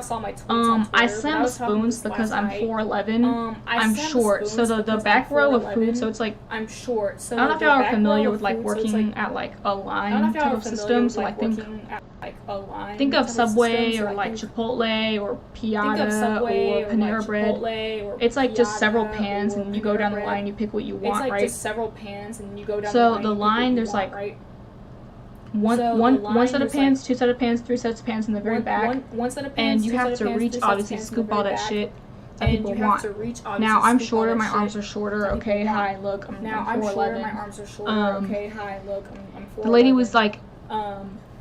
A: I slammed the spoons because I'm 4'11". I'm short, so the back row of food, so it's like,
B: I'm short, so
A: I don't know if y'all are familiar with like working at like a line type of system, so like think of Subway or like Chipotle or Piata or Panera Bread. It's like just several pans and you go down the line, you pick what you want, right? So the line, there's like one set of pans, two set of pans, three sets of pans in the very back, and you have to reach obviously to scoop all that shit that people want. Now I'm shorter, my arms are shorter. Okay, hi, look, I'm 4'11". The lady was like,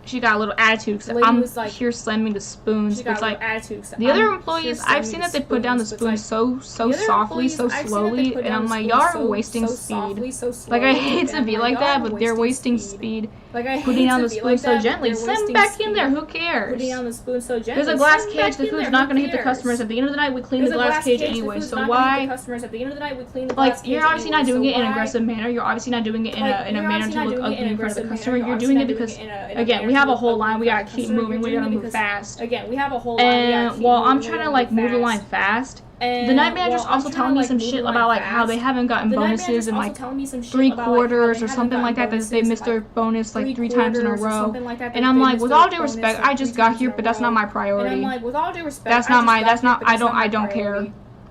A: she got a little attitude because I'm here slamming the spoons. It's like the other employees, I've seen that they put down the spoons so softly, so slowly, and I'm like, y'all are wasting speed. Like I hate to be like that, but they're wasting speed. Putting down the spoon so gently. Slam back in there. Who cares? There's a glass cage. The food's not gonna hit the customers. At the end of the night, we clean the glass cage anyway. So why? Like you're obviously not doing it in an aggressive manner. You're obviously not doing it in a manner to look ugly in front of the customer. You're doing it because again, we have a whole line. We gotta keep moving. We gotta move fast. And while I'm trying to like move the line fast, the night manager's also telling me some shit about like how they haven't gotten bonuses in like 3 quarters or something like that. That they missed their bonus like 3 times in a row. And I'm like, with all due respect, I just got here, but that's not my priority. That's not my. That's not. I don't care.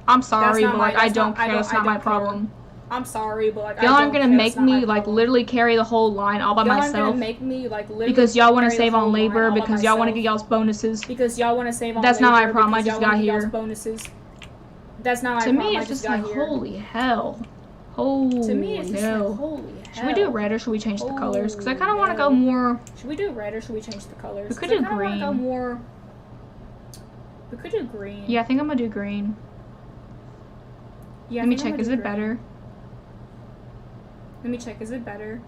A: I'm sorry, but like I don't care. That's not my problem.
B: I'm sorry, but like
A: y'all aren't gonna make me like literally carry the whole line all by myself. Because y'all want to save on labor. Because y'all want to get y'all's bonuses.
B: Because y'all want to save on.
A: That's not my problem. I just got here.
B: That's not my
A: problem. To me, it's just like holy hell. Holy hell. Should we do red or should we change the colors? Because I kind of want to go more.
B: Should we do red or should we change the colors?
A: We could do green.
B: We could do green.
A: Yeah, I think I'm gonna do green.
B: Yeah.
A: Let me check. Is it better?
B: Let me check. Is it better?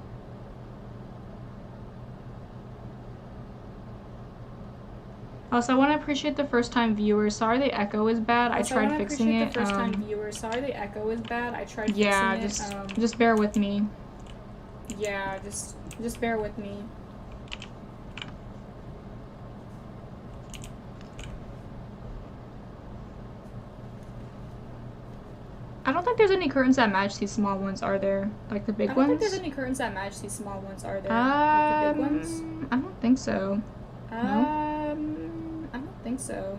A: Also, I want to appreciate the first-time viewers. Sorry the echo is bad. I tried fixing it.
B: The first-time viewers. Sorry the echo is bad. I tried fixing it.
A: Just bear with me.
B: Yeah, just bear with me.
A: I don't think there's any curtains that match these small ones, are there? Like the big ones?
B: I don't think there's any curtains that match these small ones, are there? Like the big ones?
A: I don't think so. No?
B: I don't think so.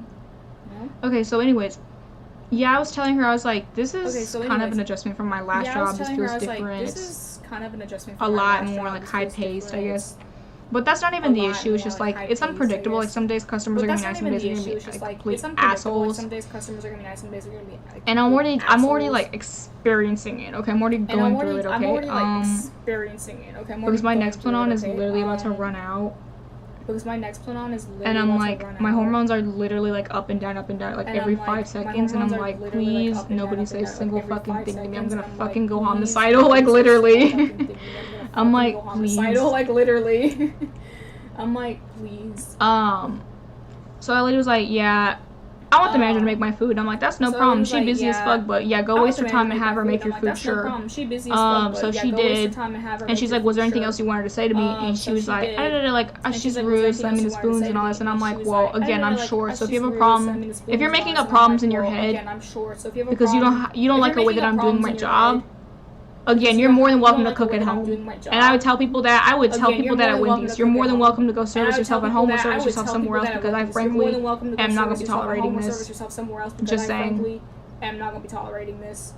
B: No?
A: Okay, so anyways. Yeah, I was telling her, I was like, this is kind of an adjustment from my last job. This feels different.
B: This is kind of an adjustment
A: from my last job. A lot more like high-paced, I guess. But that's not even the issue. It's just like it's unpredictable. Like some days customers are gonna be nice, some days are gonna be like complete assholes.
B: Some days customers are gonna be nice, some days are gonna be like
A: and I'm already like experiencing it. Okay, I'm already going through it. Okay,
B: experiencing it. Okay,
A: because my next plan on is literally about to run out. And I'm like, my hormones are literally like up and down, like every 5 seconds, and I'm like, please, nobody say a single fucking thing to me. I'm gonna fucking go homicidal, like literally. I'm like, please.
B: Like literally. I'm like, please.
A: So that lady was like, yeah, I want the manager to make my food. And I'm like, that's no problem. She busy as fuck, but yeah, go waste your time and have her make your food, sure. So she did, and she's like, was there anything else you wanted to say to me? And she was like, she's rude, send me the spoons and all this. And I'm like, well, again, I'm short, so if you have a problem, if you're making up problems in your head because you don't like the way that I'm doing my job, again, you're more than welcome to cook at home. And I would tell people that, at Wendy's, you're more than welcome to go service yourself at home or service yourself somewhere else, because I frankly am not going to be tolerating this. Just saying.
B: I'm not going to be tolerating this.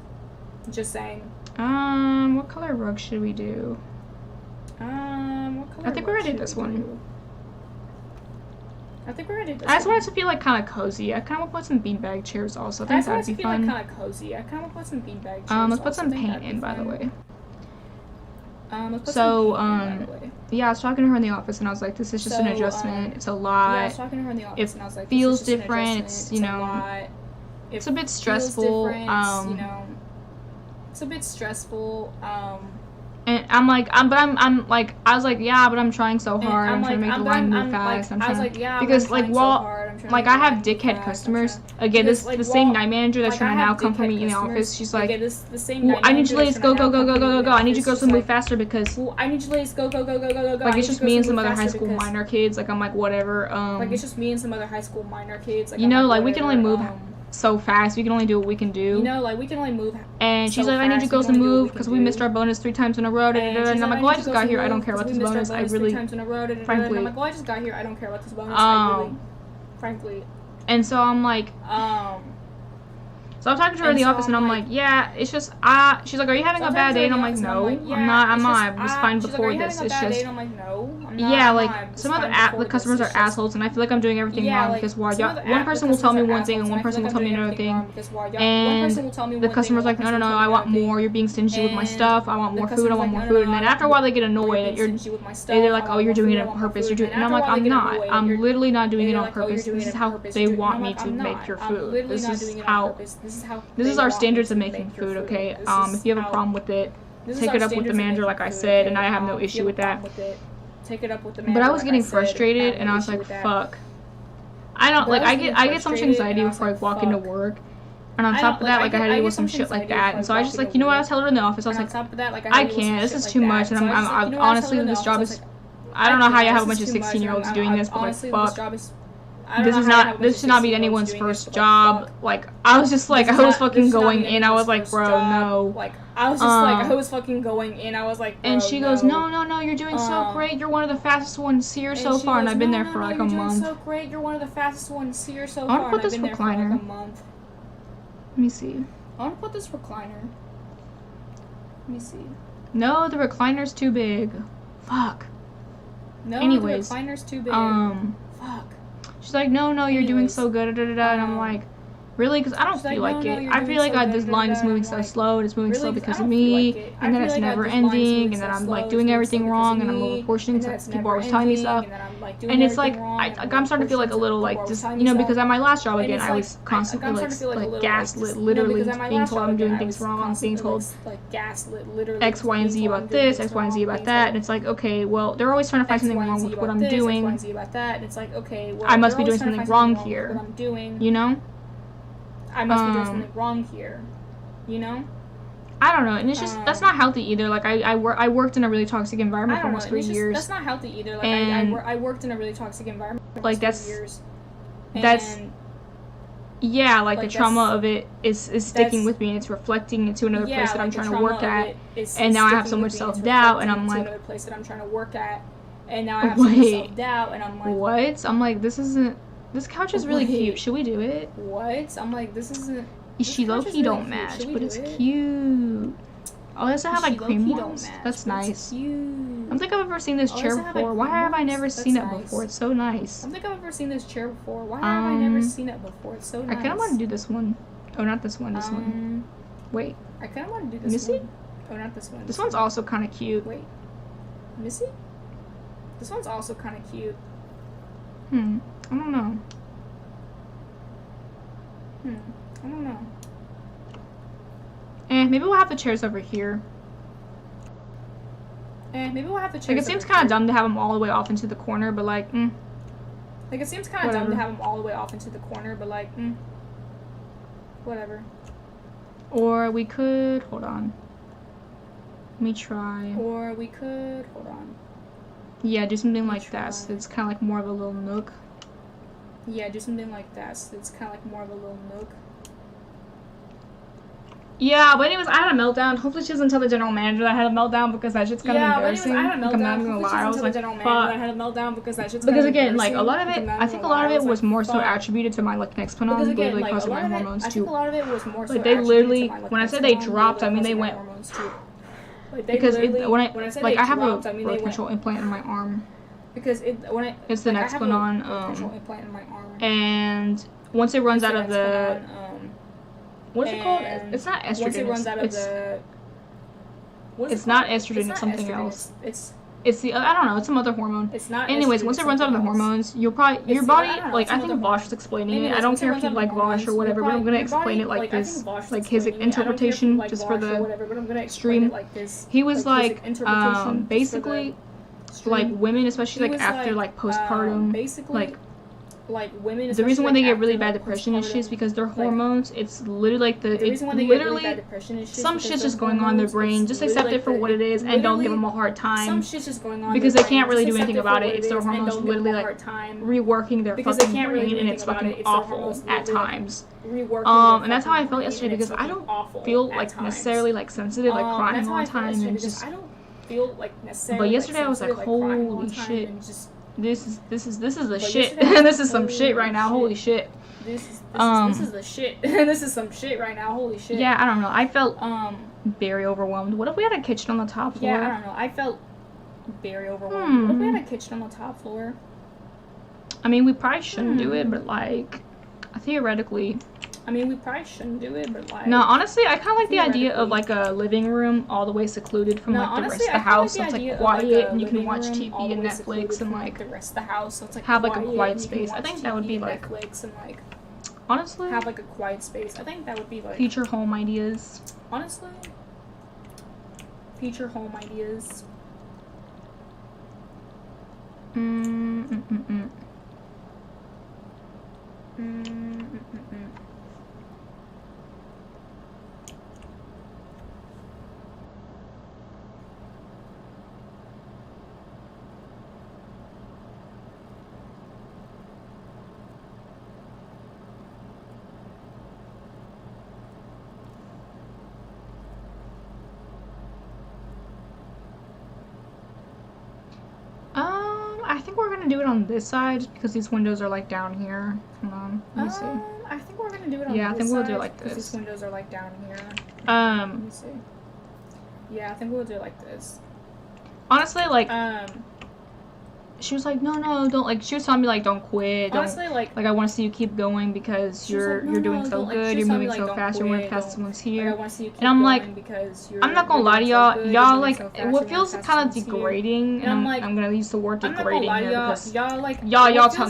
B: Just saying.
A: What color rug should we do?
B: What color
A: I think we're going to do this one.
B: I think we're gonna do this.
A: I just want it to feel like kind of cozy. I kind of want to put some beanbag chairs also. I think that'd be fun.
B: Kind of cozy. I kind of want to put some beanbag chairs.
A: Let's put some paint in, by the way. Yeah, I was talking to her in the office, and I was like, "This is just an adjustment. It's a lot.
B: Yeah, I was talking to her in the office, and I was like,
A: "It feels different. It's it's a bit stressful.
B: It's a bit stressful.
A: And I'm like, I was like, yeah, but I'm trying so hard. I'm trying to make the line move fast. I'm trying because I have dickhead customers. Again, the same night manager that's trying to now come for me in the office. She's like, I need you ladies to go. I need you girls to move faster because
B: I need you ladies to go.
A: Like it's just me and some other high school minor kids. Like I'm like whatever.
B: Like it's just me and some other high school minor kids.
A: Like, we can only move so fast. We can only do what we can do.
B: We can only move.
A: And she's like, I need you girls to move because we missed our bonus 3 times in a row. And I'm like, well, I just got here. I don't care about this bonus. I really, frankly.
B: I'm like, well, I just got here. I don't care about this bonus. Frankly.
A: And so I'm like, so I'm talking to her in the office, and I'm like, yeah, it's just, she's like, are you having a bad day? And I'm like, no, I'm not. I was fine before this. It's just, yeah, like, some other the customers are assholes, and I feel like I'm doing everything wrong because one person will tell me one thing, and one person will tell me another thing, and the customer's like, no, I want more. You're being stingy with my stuff. I want more food. And then after a while, they get annoyed that they're like, oh, you're doing it on purpose. And I'm like, I'm not. I'm literally not doing it on purpose. This is how they want me to make your food. This is our standards of making food, okay? If you have a problem with it, take it up with the manager, like I said, and I have no issue with that. But I was getting frustrated, and I was like, fuck. I don't, like, I get so much anxiety before I walk into work. And on top of that, like, I had to deal with some shit like that. And so I was just like, you know what, I'll tell her in the office. I was like, I can't, this is too much. And I'm honestly, this job is, I don't know how you have a bunch of 16-year-olds doing this, but like, fuck. This should not be anyone's first job. Like, I was just like, I was fucking going in. I was like, bro, no.
B: Like, I was just like, I was fucking going in. I was like, bro,
A: and she goes, no, you're doing so great. You're one of the fastest ones here so far. And I've been there for like a month.
B: So great. You're one of the fastest ones here so far.
A: I want to put this recliner. Let me see.
B: I want to put this recliner. Let me see.
A: No, the recliner's too big. Fuck.
B: No,
A: anyways,
B: the recliner's too big. Fuck.
A: She's like, no, you're doing so good, and I'm like, really? Because I don't feel like it. I feel like this line is moving so slow, and it's moving slow because of me, and then it's never ending, and then I'm like doing everything wrong, and I'm over-portioning, because people are always telling me stuff, and it's like, I'm starting to feel like a little like, just, because at my last job, again, I was constantly like gaslit, literally being told I'm doing things wrong, being told X, Y, and Z about this, X, Y, and Z about that, and it's like, okay, well, they're always trying to find something wrong with what I'm doing. I must be doing something wrong here, you know?
B: I must be doing something wrong here, you know?
A: I don't know, and it's just, that's not healthy either. Like, I worked in a really toxic environment for almost 3 years.
B: That's not healthy either. Like, I worked in a really toxic environment for
A: like,
B: almost 3 years.
A: Yeah, like the trauma of it is sticking with me, and it's reflecting into another place that I'm trying to work at. And now I have so much self-doubt, and I'm like, what? I'm like, this couch is really cute. Should we do it?
B: What? I'm like, this isn't...
A: She low-key don't match, but it's cute. Oh, does it have like cream ones? That's nice. I don't think I've ever seen this chair before. Why have I never seen it before? It's so nice.
B: I don't think I've ever seen this chair before. Why have I never seen it before? It's so nice.
A: I kind of want to do this one. Oh, not this one. This one. Wait.
B: I kind of want to do this
A: Missy?
B: one. Oh, not this one.
A: This one's also kind of cute.
B: Wait. Missy? This one's also kind of cute.
A: I don't know.
B: I don't know.
A: Maybe we'll have the chairs over here.
B: Maybe we'll have the chairs.
A: Like, it seems kind of dumb to have them all the way off into the corner, but like,
B: Like, it seems kind of dumb to have them all the way off into the corner, but, like, whatever.
A: Or we could, hold on. Let me try.
B: Or we could, hold on.
A: Yeah, do something like that. So it's kind of like more of a little nook.
B: Yeah, do something like that. So it's kind of like more of a little nook.
A: Yeah, but anyways, I had a meltdown. Hopefully she doesn't tell the general manager that I had a meltdown because that shit's kind of embarrassing.
B: Yeah, but anyways, I had a meltdown.
A: I'm not gonna lie. I was like, fuck.
B: I had a meltdown because that shit's
A: because again, like a lot of it, I think a lot of it was more so attributed to my like Nexplanon, literally causing my hormones too. Like they literally, when I said they dropped, I mean they went. Because when I have a birth control implant in my arm.
B: Because
A: it's the Nexplanon, and once it runs out of the. What's it called? It's not estrogen.
B: Once it runs out of the...
A: It's not estrogen, it's something else. It's the, I don't know, it's some other hormone.
B: It's not
A: Anyways, once it runs out of the hormones, you'll probably, your body, like, I think Vosh was explaining it. I don't care if you like Vosh or whatever, but I'm gonna explain it like this. Like, his interpretation, just for the stream. He was like, basically, like, women, especially, like, after, like, postpartum,
B: like women,
A: the reason why they get really bad depression and shit is because their hormones, it's literally like some shit's just going on in their brain. Just accept it for what it is and don't give them a hard time because they can't really do anything about it. It's their hormones literally like reworking their fucking brain, and it's fucking awful at times. And that's how I felt yesterday because I don't feel like necessarily like sensitive, like crying all the time and just. But yesterday I was like, holy shit. This is the shit. This is some shit right now. Holy shit.
B: This is the shit. This is some shit right now. Holy shit.
A: Yeah, I don't know. I felt very overwhelmed. What if we had a kitchen on the top floor?
B: Yeah, I don't know. I felt very overwhelmed. What if we had a kitchen on the top floor?
A: I mean, we probably shouldn't do it, but like theoretically.
B: I mean, we probably shouldn't do it, but like...
A: No, honestly, I kind of like the idea of like a living room all the way secluded from like the rest of the house. So it's like quiet and you can watch TV and Netflix and like
B: the rest of the house. So it's like
A: have like a quiet space. I think that would be like
B: Netflix and like
A: honestly
B: have like a quiet space. I think that would be like
A: future home ideas.
B: Honestly, future home ideas.
A: I think we're gonna do it on this side just because these windows are like down here. Hold on, let me see.
B: I think we're gonna do it on
A: yeah,
B: this
A: I think we'll
B: side
A: do it like this.
B: These windows are like down here. Let me see. Yeah, I think we'll do it like this.
A: Honestly, like she was like, no, don't, like, she was telling me, like, don't quit,
B: honestly, like
A: I want to see you keep going because you're doing so good, you're moving so fast, you're one of the fastest ones here, and I'm like, I'm not gonna lie to y'all, like, what feels kind of degrading, and I'm gonna use the word degrading here because y'all tell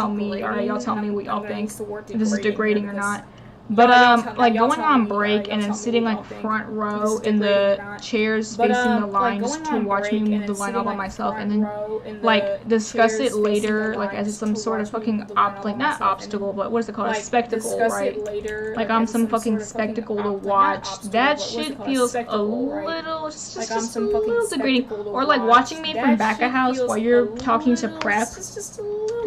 A: me, alright, y'all tell me what y'all think, if this is degrading or not. But, like, going on break and then sitting, like, front row in the chairs facing the line just to watch me move the line all by myself and then, like, discuss it later, like, as some sort of fucking, like, not obstacle, but what is it called? A spectacle, right? Like, I'm some fucking spectacle to watch. That shit feels a little, just a little degrading. Or, like, watching me from back of house while you're talking to prep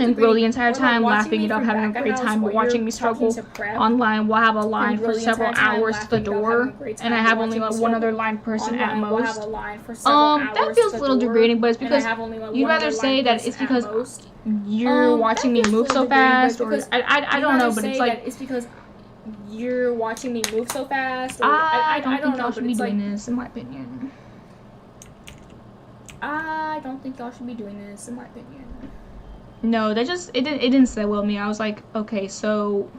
A: and Grill the entire time, laughing it up, having a great time, but watching me struggle online while I have a line for several hours to the door, and I have only like one other line person at most. That feels a little degrading, but it's because you'd rather say that it's because you're watching me move so fast, or I don't know, but it's like
B: it's because you're watching me move so fast.
A: I don't think y'all should be doing this, in my opinion.
B: I don't think y'all should be doing this, in my opinion.
A: No, that just it didn't sit well with me. I was like, okay, so.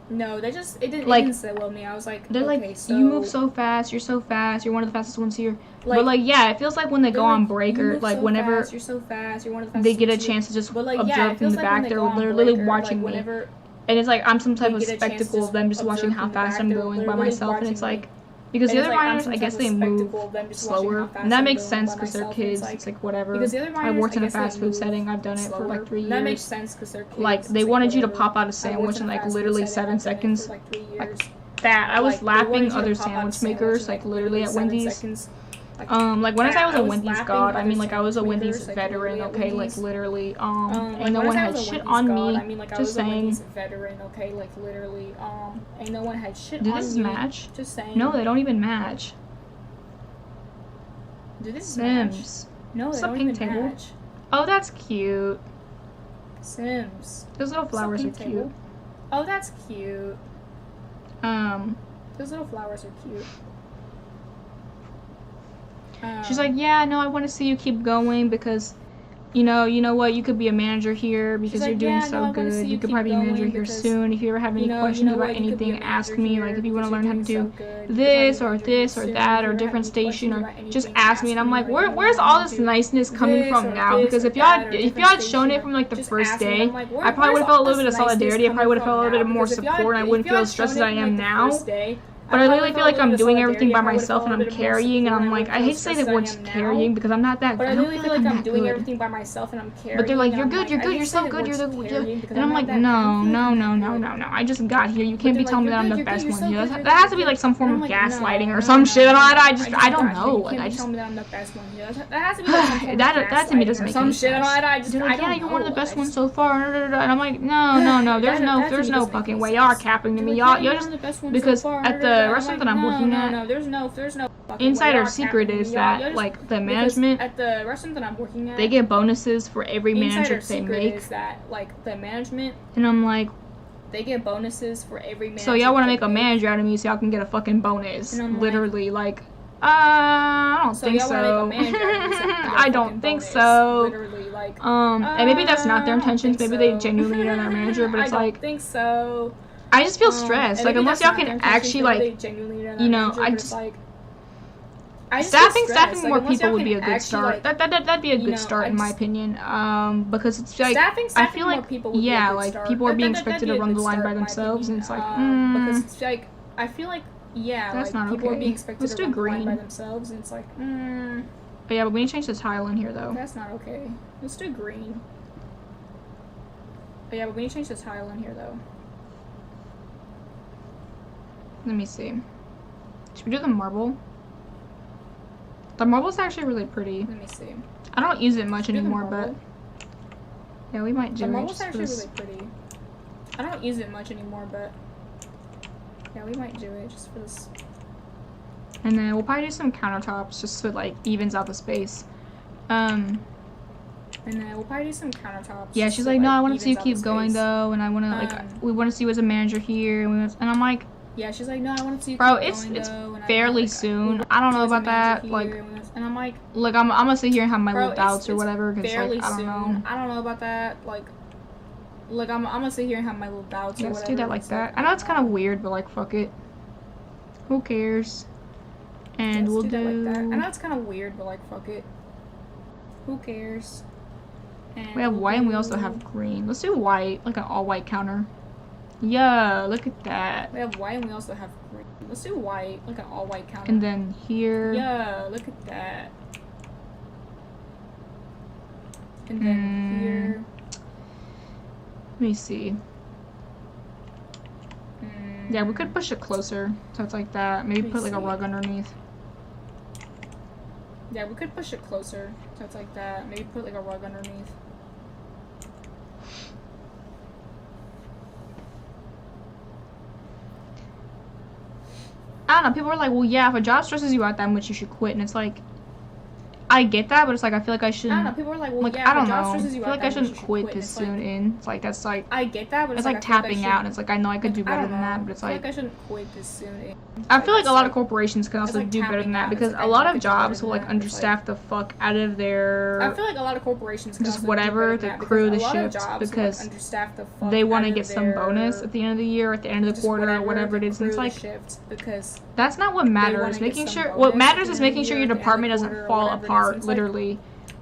B: No, it didn't sit well with me. I was like,
A: they're
B: okay,
A: like,
B: so
A: you move so fast, you're so fast, you're one of the fastest ones here. Like, but like, yeah, it feels like when they go on break or like so whenever
B: fast, you're so fast, you're one of the
A: they get a chance to just observe from the back, they're literally watching me. And it's like I'm some type of spectacle of them just watching how fast I'm going by myself, and it's like, Because
B: And
A: the
B: it's
A: other
B: like, I'm
A: miners, I guess they
B: sometimes
A: move
B: spectacle of them just watching
A: slower,
B: how fast
A: and that
B: I'm
A: makes
B: going
A: sense
B: by
A: because they're
B: myself, and
A: kids.
B: it's
A: It's like whatever.
B: because the other
A: I
B: miners,
A: worked in a
B: guess they
A: fast food
B: move
A: setting. I've done it for
B: slower.
A: like 3
B: And that makes
A: years.
B: sense because they're kids.
A: Like
B: It's
A: they wanted you to
B: whatever.
A: pop out a
B: I worked
A: sandwich in
B: in a
A: like
B: fast food
A: literally
B: setting,
A: 7
B: I've done it
A: seconds.
B: for like 3
A: Like
B: years.
A: that. I was
B: Like, they wanted
A: lapping
B: you to
A: other
B: pop out a
A: sandwich
B: sandwich
A: makers
B: in,
A: like literally at
B: 7
A: Wendy's.
B: seconds.
A: Like when I say I was a
B: that,
A: Wendy's
B: lapping
A: god, I
B: other
A: mean like I was a
B: sandwich
A: Wendy's
B: makers, like,
A: veteran,
B: literally at
A: okay, like
B: Wendy's.
A: literally,
B: Like,
A: ain't no
B: when
A: one
B: I say I
A: had
B: was a
A: shit
B: Wendy's
A: on
B: god,
A: me.
B: I mean like I
A: Just
B: was a
A: saying.
B: Wendy's veteran, okay, like literally, ain't no one had shit
A: Do
B: on
A: this
B: me.
A: match?
B: Just saying.
A: No, they don't even match.
B: Do this match?
A: Sims.
B: No,
A: What's
B: they
A: up,
B: don't
A: pink
B: even
A: table?
B: match.
A: Oh, that's cute.
B: Sims.
A: Those little flowers are
B: What's up, pink
A: cute.
B: table? Oh, that's cute. Those little flowers are cute.
A: She's like, yeah, no, I want to see you keep going because, you know what, you could be a manager here because
B: like,
A: you're doing
B: yeah,
A: so
B: no, I wanna see
A: good.
B: you
A: You could
B: keep
A: probably be a manager
B: going
A: here
B: because,
A: soon. If you ever have any questions about
B: what, you could be a
A: anything, ask
B: manager
A: me.
B: here
A: Like, if you want
B: because
A: to learn
B: you're
A: how to
B: doing
A: do
B: so good.
A: this
B: You
A: or
B: could probably be a
A: this or
B: manager
A: that
B: here
A: or
B: soon. If you
A: different
B: ever have any
A: station or
B: questions
A: just
B: about anything,
A: ask me. And I'm
B: ask
A: like,
B: me.
A: where's
B: Like,
A: all
B: you
A: this
B: know,
A: niceness coming
B: this
A: from
B: or
A: now?
B: this
A: Because
B: or
A: if y'all
B: that or
A: if
B: different
A: y'all had shown
B: station
A: it
B: or
A: from like the
B: just
A: first
B: ask me.
A: day,
B: I'm like,
A: I probably would have
B: where's
A: felt a
B: all
A: little bit of
B: this niceness
A: solidarity. I probably would have
B: coming
A: felt a little
B: from
A: bit
B: now?
A: more
B: Because if y'all-
A: support, and I
B: if
A: wouldn't
B: y'all
A: feel
B: had
A: as stressed as
B: shown
A: I
B: it from,
A: am
B: like, the
A: now.
B: first day,
A: But I
B: I
A: literally feel like I'm doing everything by
B: probably
A: myself and I'm
B: felt a little bit more
A: carrying, and
B: support,
A: I'm
B: and I
A: like, I
B: wouldn't
A: hate to say
B: feel
A: the
B: as
A: word
B: stressed as I am
A: carrying
B: now.
A: because I'm not that.
B: But I
A: I don't
B: literally
A: feel
B: feel
A: like
B: like
A: I'm
B: I'm
A: that
B: doing
A: good.
B: everything by myself and I'm carrying.
A: But they're like,
B: and
A: you're
B: I'm
A: good,
B: like,
A: you're
B: I
A: good,
B: hate
A: you're
B: to say
A: so
B: the
A: good,
B: word
A: you're
B: carrying
A: good.
B: because
A: And I'm
B: not
A: like,
B: that good. I
A: no,
B: don't feel
A: no,
B: like
A: no,
B: I'm
A: no,
B: that
A: no,
B: good.
A: no. I just got here. You
B: But
A: can't
B: they're
A: be telling me
B: like,
A: that I'm the
B: you're
A: best
B: good,
A: one
B: you're
A: here.
B: so
A: That
B: good,
A: that has to be
B: you're
A: like some
B: good.
A: form
B: And
A: of
B: I'm like,
A: gaslighting
B: no,
A: or
B: no,
A: some
B: no,
A: shit.
B: no,
A: I
B: no.
A: just,
B: I
A: I
B: just
A: don't
B: got
A: know.
B: you. You
A: Like,
B: can't
A: I
B: be
A: just,
B: telling me that I'm the best one here. That has to be like some form of
A: that to me
B: gaslighting
A: doesn't
B: or
A: make
B: some
A: any
B: shit.
A: sense.
B: I just,
A: They're
B: I
A: like, yeah,
B: don't
A: you're
B: know.
A: one of the best
B: I
A: ones
B: just,
A: so far. And I'm like, no, there's
B: that
A: no
B: to me doesn't make
A: fucking
B: any
A: way. Y'all are
B: sense.
A: capping to
B: They're
A: me.
B: like,
A: Y'all
B: yeah, you're
A: just
B: one of the best ones
A: because
B: so far.
A: at the
B: I'm
A: restaurant
B: like,
A: that I'm working at,
B: no, there's no fucking
A: insider
B: way. Y'all
A: secret
B: capping to
A: is
B: me. Y'all
A: that
B: just,
A: like the
B: because
A: management,
B: at the restaurant that I'm working at,
A: they get bonuses for every manager
B: insider
A: they
B: secret
A: make.
B: is that like the management,
A: And I'm like,
B: they get bonuses for every manager.
A: so y'all want to
B: they
A: make a manager out of me so y'all can get a fucking bonus.
B: And I'm like,
A: Literally, like, I don't
B: So
A: think
B: y'all
A: so.
B: wanna make a manager out of me so you get a
A: I don't
B: fucking
A: think
B: bonus.
A: so.
B: Literally, like,
A: And maybe that's not their
B: I don't
A: intentions.
B: think
A: Maybe they
B: so.
A: genuinely need another manager, but it's
B: I
A: like,
B: don't think so.
A: I just feel stressed.
B: And
A: Like,
B: maybe
A: unless
B: that's
A: y'all
B: not
A: can
B: their intentions,
A: actually,
B: maybe
A: like,
B: they genuinely need another
A: you know,
B: manager,
A: I
B: but it's
A: just,
B: like, I just feel
A: staffing
B: stressed.
A: more
B: Like, unless
A: people
B: y'all
A: would be a
B: can
A: good
B: actually,
A: start.
B: like,
A: That'd be a
B: you
A: good
B: know,
A: start
B: I
A: in my
B: just-
A: opinion. Because it's like
B: Staffing
A: I feel
B: more
A: like
B: people would be a
A: yeah,
B: good
A: like
B: start.
A: people are being
B: That'd
A: expected
B: be
A: to
B: a
A: run
B: good
A: the line
B: start
A: by
B: in my
A: themselves, and
B: opinion.
A: it's like,
B: Because it's like, I feel like, yeah,
A: That's
B: like,
A: not
B: people are
A: okay.
B: being expected
A: Let's
B: to
A: do
B: run the line
A: green.
B: by themselves, and it's like,
A: But yeah, but we need to change the tile in here though.
B: that's not okay. Let's do green. But yeah, but we need to change the tile in here though.
A: Let me see. Should we do the marble? The marble's actually really pretty.
B: Let me see.
A: I don't use it much
B: Do the
A: anymore, but
B: marble.
A: yeah, we might do
B: The
A: it
B: marble's
A: just for
B: actually
A: this.
B: really pretty. I don't use it much anymore, but yeah, we might do it just for this.
A: And then we'll probably do some countertops just so it like evens out the space.
B: And then we'll probably do some countertops.
A: Yeah,
B: just
A: she's
B: so,
A: like, no, I want to
B: evens
A: see you
B: out
A: keep
B: the
A: going
B: space.
A: though, and I want to we want to see you as a manager here, and I'm like,
B: Yeah, she's like, no, I want to see you
A: bro,
B: keep
A: it's
B: going though. And
A: fairly soon. I don't know about that. Like,
B: and I'm like,
A: I'm gonna sit here and have my
B: bro,
A: little doubts or
B: it's
A: whatever, because
B: fairly
A: like I don't
B: soon.
A: know.
B: I don't know about that. Like I'm gonna sit here and have my little doubts.
A: Yeah,
B: or
A: let's
B: whatever.
A: do that like
B: It's
A: that. I know it's kind of weird, but like fuck it. Who cares? And
B: let's
A: we'll
B: do that like that. I
A: do.
B: know it's kind of weird, but like fuck it. Who cares? And
A: We have
B: we'll
A: white and we
B: do-
A: also have green. Let's do white, like an all white counter. Yeah, look at that.
B: We have white and we also have green. Let's do white, like an all white counter.
A: And then here.
B: Yeah, look at that. And then here.
A: Let me see. Yeah, we could
B: Mm,
A: push it closer, so it's like that. Maybe
B: Let me
A: put like a
B: see.
A: rug underneath.
B: Yeah, we could push it closer, so it's like that. Maybe put like a rug underneath.
A: I don't know. People are like, well, yeah, if a job stresses you out that much, you should quit. And it's like, I get that, but it's like I feel like I
B: I
A: shouldn't.
B: don't know. People are like, well,
A: Like
B: yeah,
A: I don't
B: if a job
A: know. I
B: stresses you
A: feel
B: out
A: like I
B: that much,
A: shouldn't
B: you should
A: quit
B: And
A: this
B: it's like,
A: soon in. It's like that's like
B: I get that, but
A: it's
B: like
A: like
B: I feel like I
A: tapping out. And
B: shouldn't-
A: it's like I know I could do
B: I
A: better
B: don't
A: than that,
B: know.
A: but it's
B: I feel
A: like
B: like I shouldn't quit this soon. in.
A: I feel like
B: it's
A: a lot of corporations can also
B: like
A: do better than
B: tapping
A: that
B: out. It's
A: because
B: like
A: a
B: I
A: lot
B: know I
A: of
B: could do better
A: jobs will
B: than
A: like
B: that. It's like-
A: understaff the fuck out of their.
B: I feel like a lot of corporations can
A: just
B: also do
A: whatever,
B: better
A: the
B: than that
A: crew,
B: because
A: the
B: a lot of
A: shifts,
B: jobs will,
A: because
B: like, understaff the fuck
A: they want
B: out
A: to
B: of
A: get some bonus
B: their-
A: at the end of the year, at the end of the
B: just
A: quarter, or whatever it is. And it's
B: crew, the
A: like
B: shift, because
A: that's not what
B: wanna
A: matters.
B: get
A: Making
B: some
A: sure
B: bonus
A: what
B: at
A: matters
B: the
A: is
B: end of
A: making
B: the
A: sure
B: year,
A: your
B: at the end of the
A: department
B: quarter,
A: doesn't
B: or
A: fall
B: whatever it is.
A: apart.
B: It's like-
A: Literally,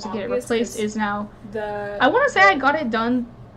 A: supposed to get it
B: obvious
A: replaced
B: 'cause
A: is now.
B: the
A: I want to say I got it done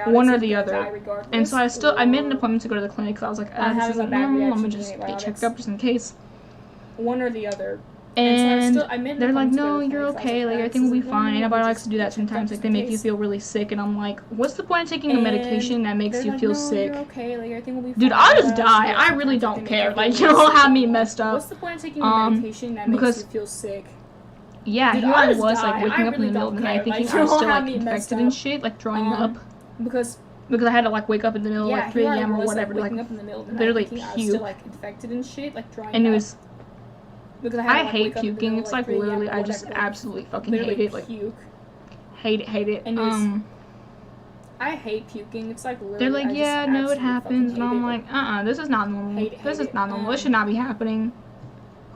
B: antibiotics.
A: one or
B: you're
A: the
B: gonna
A: other.
B: die regardless,
A: And so I made an
B: or
A: appointment to go to the clinic because I was like,
B: I'm
A: this
B: having a
A: isn't
B: bad
A: normal. I'm
B: reaction
A: gonna
B: to
A: just get
B: antibiotics.
A: checked up just in case.
B: one or the other.
A: And
B: so I made an
A: they're like,
B: appointment to go
A: no,
B: to the
A: you're
B: clinic, so I was
A: okay, like
B: "That's
A: everything will be
B: normal,
A: fine.
B: we'll
A: Antibiotics
B: just
A: do that
B: get checked up
A: sometimes, like
B: just
A: they
B: in
A: make you
B: case."
A: feel really sick, and I'm like, what's the point of taking a medication that makes
B: they're
A: you
B: like,
A: feel
B: "No,
A: sick?
B: You're okay, like everything will be
A: Dude,
B: fine.
A: I'll just
B: But
A: die.
B: yeah,
A: I really
B: sometimes
A: don't
B: they make
A: care.
B: you
A: Like,
B: feel
A: you'll
B: sick.
A: have me messed up.
B: What's the point of taking a medication that makes
A: because
B: you feel sick?
A: Yeah,
B: Dude,
A: here
B: I'll
A: I
B: just
A: was
B: die.
A: like waking
B: I
A: up in the
B: really
A: middle of the
B: don't
A: night
B: care.
A: thinking
B: Like,
A: I was
B: you
A: still
B: don't have
A: like
B: me messed
A: infected and
B: up.
A: shit, like throwing up
B: Because
A: because I had to like wake up in the middle of
B: yeah,
A: like 3
B: here I
A: a.m. or
B: was,
A: whatever,
B: like,
A: like
B: waking up in the middle of the night
A: literally
B: thinking I was
A: puke.
B: still like infected and shit, like drying
A: And it
B: up.
A: was.
B: Because I had to,
A: I
B: like,
A: hate
B: wake up in the
A: puking.
B: middle
A: It's
B: of,
A: like
B: 3 a.m.
A: literally,
B: or
A: I just
B: whatever, like,
A: absolutely fucking
B: literally
A: hate it. Like
B: puke.
A: hate it.
B: Anyways, I hate puking. It's like literally.
A: They're like,
B: I
A: yeah,
B: just
A: no, it
B: absolutely
A: happens,
B: fucking
A: and I'm
B: hate
A: like, this is not normal.
B: Hate
A: This is
B: it.
A: not normal. This should not be happening.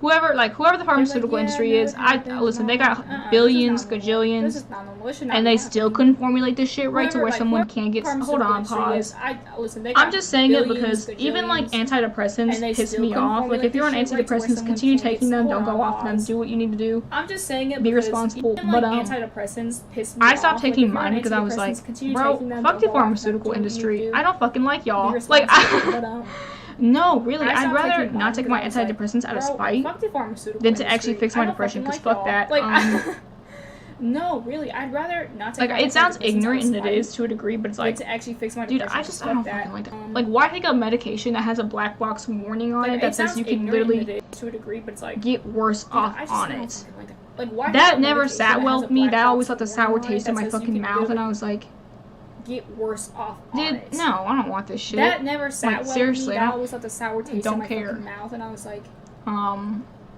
A: Whoever the pharmaceutical industry
B: no,
A: is,
B: it happens,
A: listen, they got
B: this is
A: billions,
B: not normal.
A: gajillions,
B: This is not normal. This should not
A: and
B: be
A: they still
B: happening.
A: couldn't formulate this shit right to
B: Whoever,
A: where
B: like,
A: someone
B: whoever
A: can't get. Hold
B: pharmaceutical
A: on,
B: industry
A: pause.
B: is, listen, they got
A: I'm just saying it
B: billions,
A: because even like
B: gajillions,
A: antidepressants
B: and they
A: piss
B: still
A: me
B: couldn't
A: off. Like
B: formulate
A: if you're on
B: this shit right to where
A: antidepressants,
B: someone
A: continue
B: can't
A: taking
B: get-
A: them.
B: hold
A: Don't
B: on,
A: go off them.
B: pause.
A: Do what you need to do.
B: I'm just saying it
A: Be
B: because
A: responsible,
B: even,
A: but,
B: like, antidepressants piss me
A: I
B: off.
A: stopped
B: Like,
A: taking
B: if you're on
A: mine because I was like,
B: antidepressants, continue
A: bro,
B: taking them,
A: fuck
B: don't
A: the
B: go off them,
A: pharmaceutical
B: do what you need to
A: industry.
B: do.
A: I don't fucking like
B: Be
A: y'all. Like,
B: responsible, but,
A: no, really,
B: I
A: I'd
B: stopped
A: rather
B: taking mine
A: not take
B: because
A: my
B: I was like,
A: antidepressants out of
B: bro,
A: spite
B: fuck the pharmaceutical
A: than to
B: industry.
A: actually fix my
B: I don't
A: depression.
B: fucking
A: Because
B: like
A: fuck
B: y'all.
A: that.
B: Like, no, really, I'd rather not take
A: Like
B: my
A: it sounds
B: antidepressants
A: ignorant,
B: out of
A: and it
B: spite
A: is to a degree, but it's
B: than
A: like,
B: to actually fix my
A: dude,
B: depression.
A: I don't
B: Fuck
A: fucking like that.
B: that.
A: Like, why take a medication that has a black box warning on
B: Like,
A: it that says
B: sounds
A: you can
B: ignorant, and
A: literally
B: it is to a degree, but it's like,
A: get worse
B: dude,
A: off
B: I just
A: on
B: don't
A: it?
B: fucking like that. Like, why
A: That
B: take a
A: never
B: medication
A: sat
B: that
A: well
B: has
A: with
B: a
A: me.
B: black
A: That always
B: box
A: left a
B: warning
A: sour
B: on it
A: taste
B: that
A: in my
B: says you
A: fucking
B: can
A: mouth, and I
B: literally
A: was like,
B: get worse off on
A: dude,
B: it.
A: no, I don't want this shit.
B: That never sat
A: Like,
B: well
A: seriously,
B: with me.
A: I
B: That
A: don't-
B: always left a sour taste
A: don't
B: in my
A: care.
B: fucking mouth, and I was like,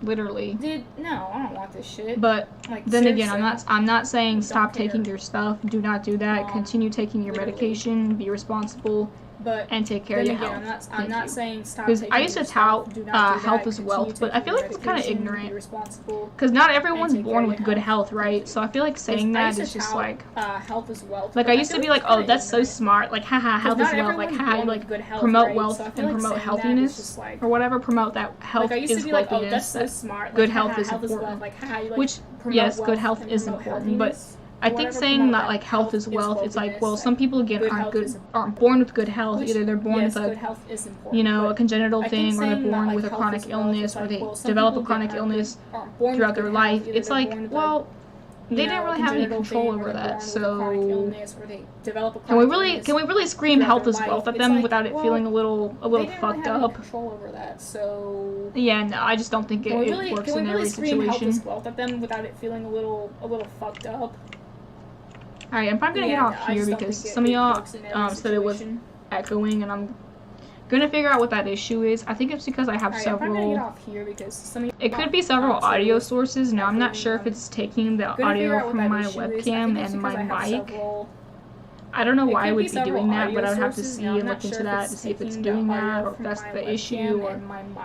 A: Literally.
B: dude, no, I don't want this shit.
A: But
B: like,
A: then again,
B: seriously.
A: I'm not saying stop
B: care.
A: taking your stuff. Do not do that. Continue taking your
B: literally.
A: medication. Be responsible.
B: But
A: And take care of
B: then
A: your
B: again,
A: health.
B: I'm
A: Thank
B: not
A: you.
B: saying stop
A: Because
B: taking
A: I used to
B: your stuff.
A: tout
B: Do not do
A: health
B: that.
A: is
B: Continue
A: wealth, but I feel
B: taking
A: like
B: your
A: it's kind of
B: medication, be
A: ignorant.
B: responsible.
A: Because not everyone's
B: take care
A: born
B: of
A: with
B: your
A: good
B: health.
A: health, right? So I feel like saying
B: I
A: that
B: used to
A: is just
B: tout,
A: like
B: health is wealth.
A: I
B: but
A: used to
B: feel
A: be
B: like
A: like,
B: it's
A: oh,
B: kinda
A: that's so
B: ignorant.
A: smart. Like, haha, health
B: not
A: is wealth. Like,
B: everyone's
A: haha,
B: born
A: like
B: with good health,
A: promote
B: right?
A: wealth
B: So I
A: and
B: feel like
A: promote
B: saying that is
A: healthiness
B: just like,
A: or whatever. Promote that health
B: I used
A: is
B: to be like, oh,
A: healthiness.
B: that's so
A: that
B: smart. Like,
A: good
B: haha,
A: health is
B: health
A: important.
B: wealth. Like, haha, you like
A: Which,
B: promote
A: yes,
B: wealth
A: good health
B: and
A: is
B: promote
A: important, but
B: healthiness.
A: I think
B: Whatever,
A: saying
B: promote
A: that like health is wealth, it's like, well,
B: wealthiness,
A: some people again
B: good
A: aren't
B: health
A: good,
B: is
A: aren't born with good health.
B: Which,
A: Either they're born
B: yes,
A: with
B: good
A: a,
B: health is important.
A: you know,
B: but
A: a congenital
B: I think
A: thing, or they're
B: saying that,
A: born
B: like,
A: with a
B: health
A: chronic
B: is wealth,
A: illness,
B: it's
A: or
B: like,
A: they
B: well, some
A: develop a
B: people
A: chronic
B: aren't
A: illness
B: born with
A: throughout
B: good
A: their
B: health.
A: life.
B: Either
A: It's
B: they're
A: like,
B: born with a,
A: well, they
B: you
A: didn't
B: know,
A: really have any
B: congenital
A: control
B: thing, or
A: over
B: they're
A: that.
B: born with a chronic
A: So
B: illness, or they develop a
A: can we
B: chronic illness
A: really scream
B: throughout
A: health
B: their
A: is
B: life?
A: wealth at
B: It's
A: them
B: like,
A: without it
B: well,
A: feeling a little
B: they didn't really
A: fucked
B: have any
A: up?
B: control over that, so
A: Yeah, no, I just don't think it, it works in every
B: scream health
A: situation.
B: is wealth at them without it feeling a little fucked up?
A: Alright, I'm probably gonna get off here because some of y'all said it was echoing, and I'm gonna figure out what that issue is. I think it's because I have
B: I'm probably gonna get
A: several.
B: off here because some of
A: It could be several audio sources. Now I'm not sure if it's taking the audio from my webcam and my mic. I don't know why it would be doing that, but I would have to see and look into that to see if it's doing that, or if that's the issue, or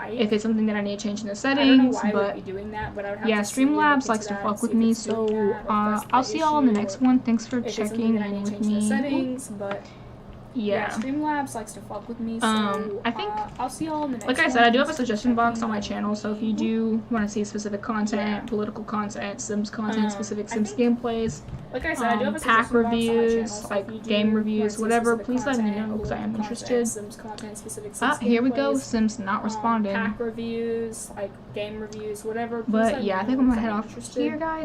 A: if it's something that I need to change in the settings. But yeah, Streamlabs likes to fuck with me, so I'll see y'all in the next one. Thanks for checking in with me. Yeah.
B: Streamlabs likes to fuck with me, so
A: I think,
B: I'll see y'all in the next
A: like I
B: one.
A: said, I do have a
B: Thanks for
A: suggestion box
B: checking
A: on my channel, so if you do want to see specific content,
B: Yeah.
A: political content, Sims content, specific
B: I
A: Sims
B: think-
A: gameplays,
B: Like I said, I do have a
A: pack
B: suggestion box on my channel,
A: reviews,
B: so
A: like
B: if you do
A: game
B: want
A: reviews,
B: to see
A: whatever,
B: specific
A: please let me
B: content,
A: know because I am
B: political
A: interested.
B: content, Sims content, specific Sims
A: Here we go,
B: gameplays,
A: Sims not responding.
B: pack reviews, like game reviews, whatever. Please
A: But
B: let me
A: yeah, I
B: know
A: think I'm gonna
B: if
A: head
B: I'm
A: off
B: interested.
A: here, guys.